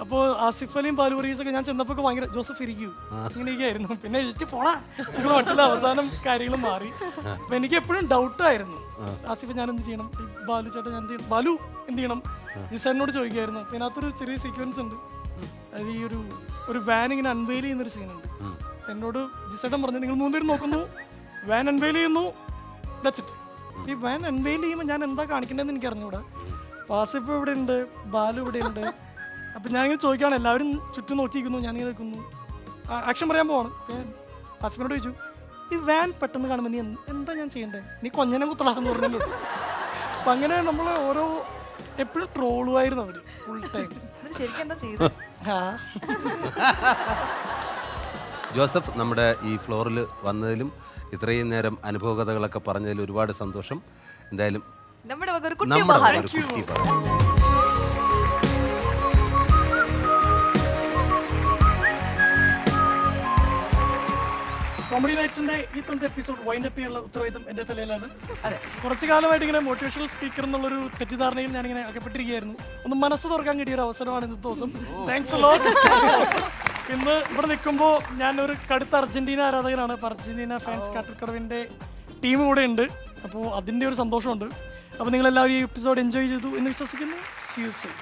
അപ്പോൾ ആസിഫ് അലിയും ബാലുവറീസ് ഒക്കെ ഞാൻ ചെന്നപ്പോ ഭയങ്കര ജോസഫ് ഇരിക്കൂ ഇങ്ങനെയൊക്കെ ആയിരുന്നു. പിന്നെ എഴുതി പോടാ മറ്റുള്ള അവസാനം കാര്യങ്ങൾ മാറി. അപ്പൊ എനിക്ക് എപ്പോഴും ഡൗട്ടായിരുന്നു, ആസിഫ് ഞാൻ എന്ത് ചെയ്യണം, ബാലു ചേട്ടൻ ഞാൻ എന്ത് ചെയ്യണം, ബാലു എന്ത് ചെയ്യണം, ജിസാനോട് ചോദിക്കായിരുന്നു. അപ്പൊ ഇതിനകത്തൊരു ചെറിയ സീക്വൻസ് ഉണ്ട്. അത് ഈ ഒരു വാൻ ഇങ്ങനെ അൺവെയിൽ ചെയ്യുന്നൊരു സീനുണ്ട്. എന്നോട് ജിസേട്ടൻ പറഞ്ഞു, നിങ്ങൾ 3 പേരും നോക്കുന്നു, വാൻ അൺവെയിൽ ചെയ്യുന്നു, ദാറ്റ്സ് ഇറ്റ്. ഈ വാൻ അൺവെയിൽ ചെയ്യുമ്പോൾ ഞാൻ എന്താ കാണിക്കേണ്ടതെന്ന് എനിക്ക് അറിഞ്ഞൂടാ. ആസിഫ് ഇവിടെ ഉണ്ട്, ബാലു ഇവിടെ ഉണ്ട്. അപ്പം ഞാനിങ്ങനെ ചോദിക്കുകയാണ്, എല്ലാവരും ചുറ്റും നോക്കിയിരിക്കുന്നു, ഞാനിങ്ങനെ നിൽക്കുന്നു, ആക്ഷൻ പറയാൻ പോവാണ്. ആസിഫിനോട് ചോദിച്ചു, ഈ വാൻ പെട്ടെന്ന് കാണുമ്പോൾ നീ എന്താ ഞാൻ ചെയ്യേണ്ടത്, നീ കൊഞ്ഞനെ കുത്തലാന്ന് പറഞ്ഞു. അപ്പം അങ്ങനെ നമ്മൾ ഓരോ എപ്പോഴും ട്രോളുമായിരുന്നു അവർ ഫുൾ ടൈം. ശരിക്കും എന്താ ചെയ്തത്? ജോസഫ്, നമ്മുടെ ഈ ഫ്ലോറിൽ വന്നതിലും ഇത്രയും നേരം അനുഭവകഥകളൊക്കെ പറഞ്ഞതിൽ ഒരുപാട് സന്തോഷം. എന്തായാലും നമ്മുടെ ഒരു കുട്ടി ഉപഹാരം. കോമഡി നൈറ്റ്സിന്റെ ഈ 10th എപ്പിസോഡ് വൈൻഡ് അപ്പ് ചെയ്യാനുള്ള ഉത്തരവാദിത്തം എൻ്റെ തലയിലാണ്. അതെ, കുറച്ചു കാലമായിട്ട് ഇങ്ങനെ മോട്ടിവേഷണൽ സ്പീക്കർ എന്നുള്ളൊരു തെറ്റിദ്ധാരണയിൽ ഞാനിങ്ങനെ അകപ്പെട്ടിരിക്കുകയായിരുന്നു. ഒന്ന് മനസ്സ് തുറക്കാൻ കിട്ടിയ ഒരു അവസരമാണ് ഇന്നത്തെ ദിവസം. Thanks a lot. ഇന്ന് ഇവിടെ നിൽക്കുമ്പോൾ ഞാൻ ഒരു കടുത്ത അർജന്റീന ആരാധകനാണ്. അപ്പോൾ അർജന്റീന ഫാൻസ് കാട്ടൂർക്കടവിൻ്റെ ടീം കൂടെ ഉണ്ട്. അപ്പോൾ അതിൻ്റെ ഒരു സന്തോഷമുണ്ട്. അപ്പോൾ നിങ്ങളെല്ലാവരും ഈ എപ്പിസോഡ് എൻജോയ് ചെയ്തു എന്ന് വിശ്വസിക്കുന്നു. See you soon.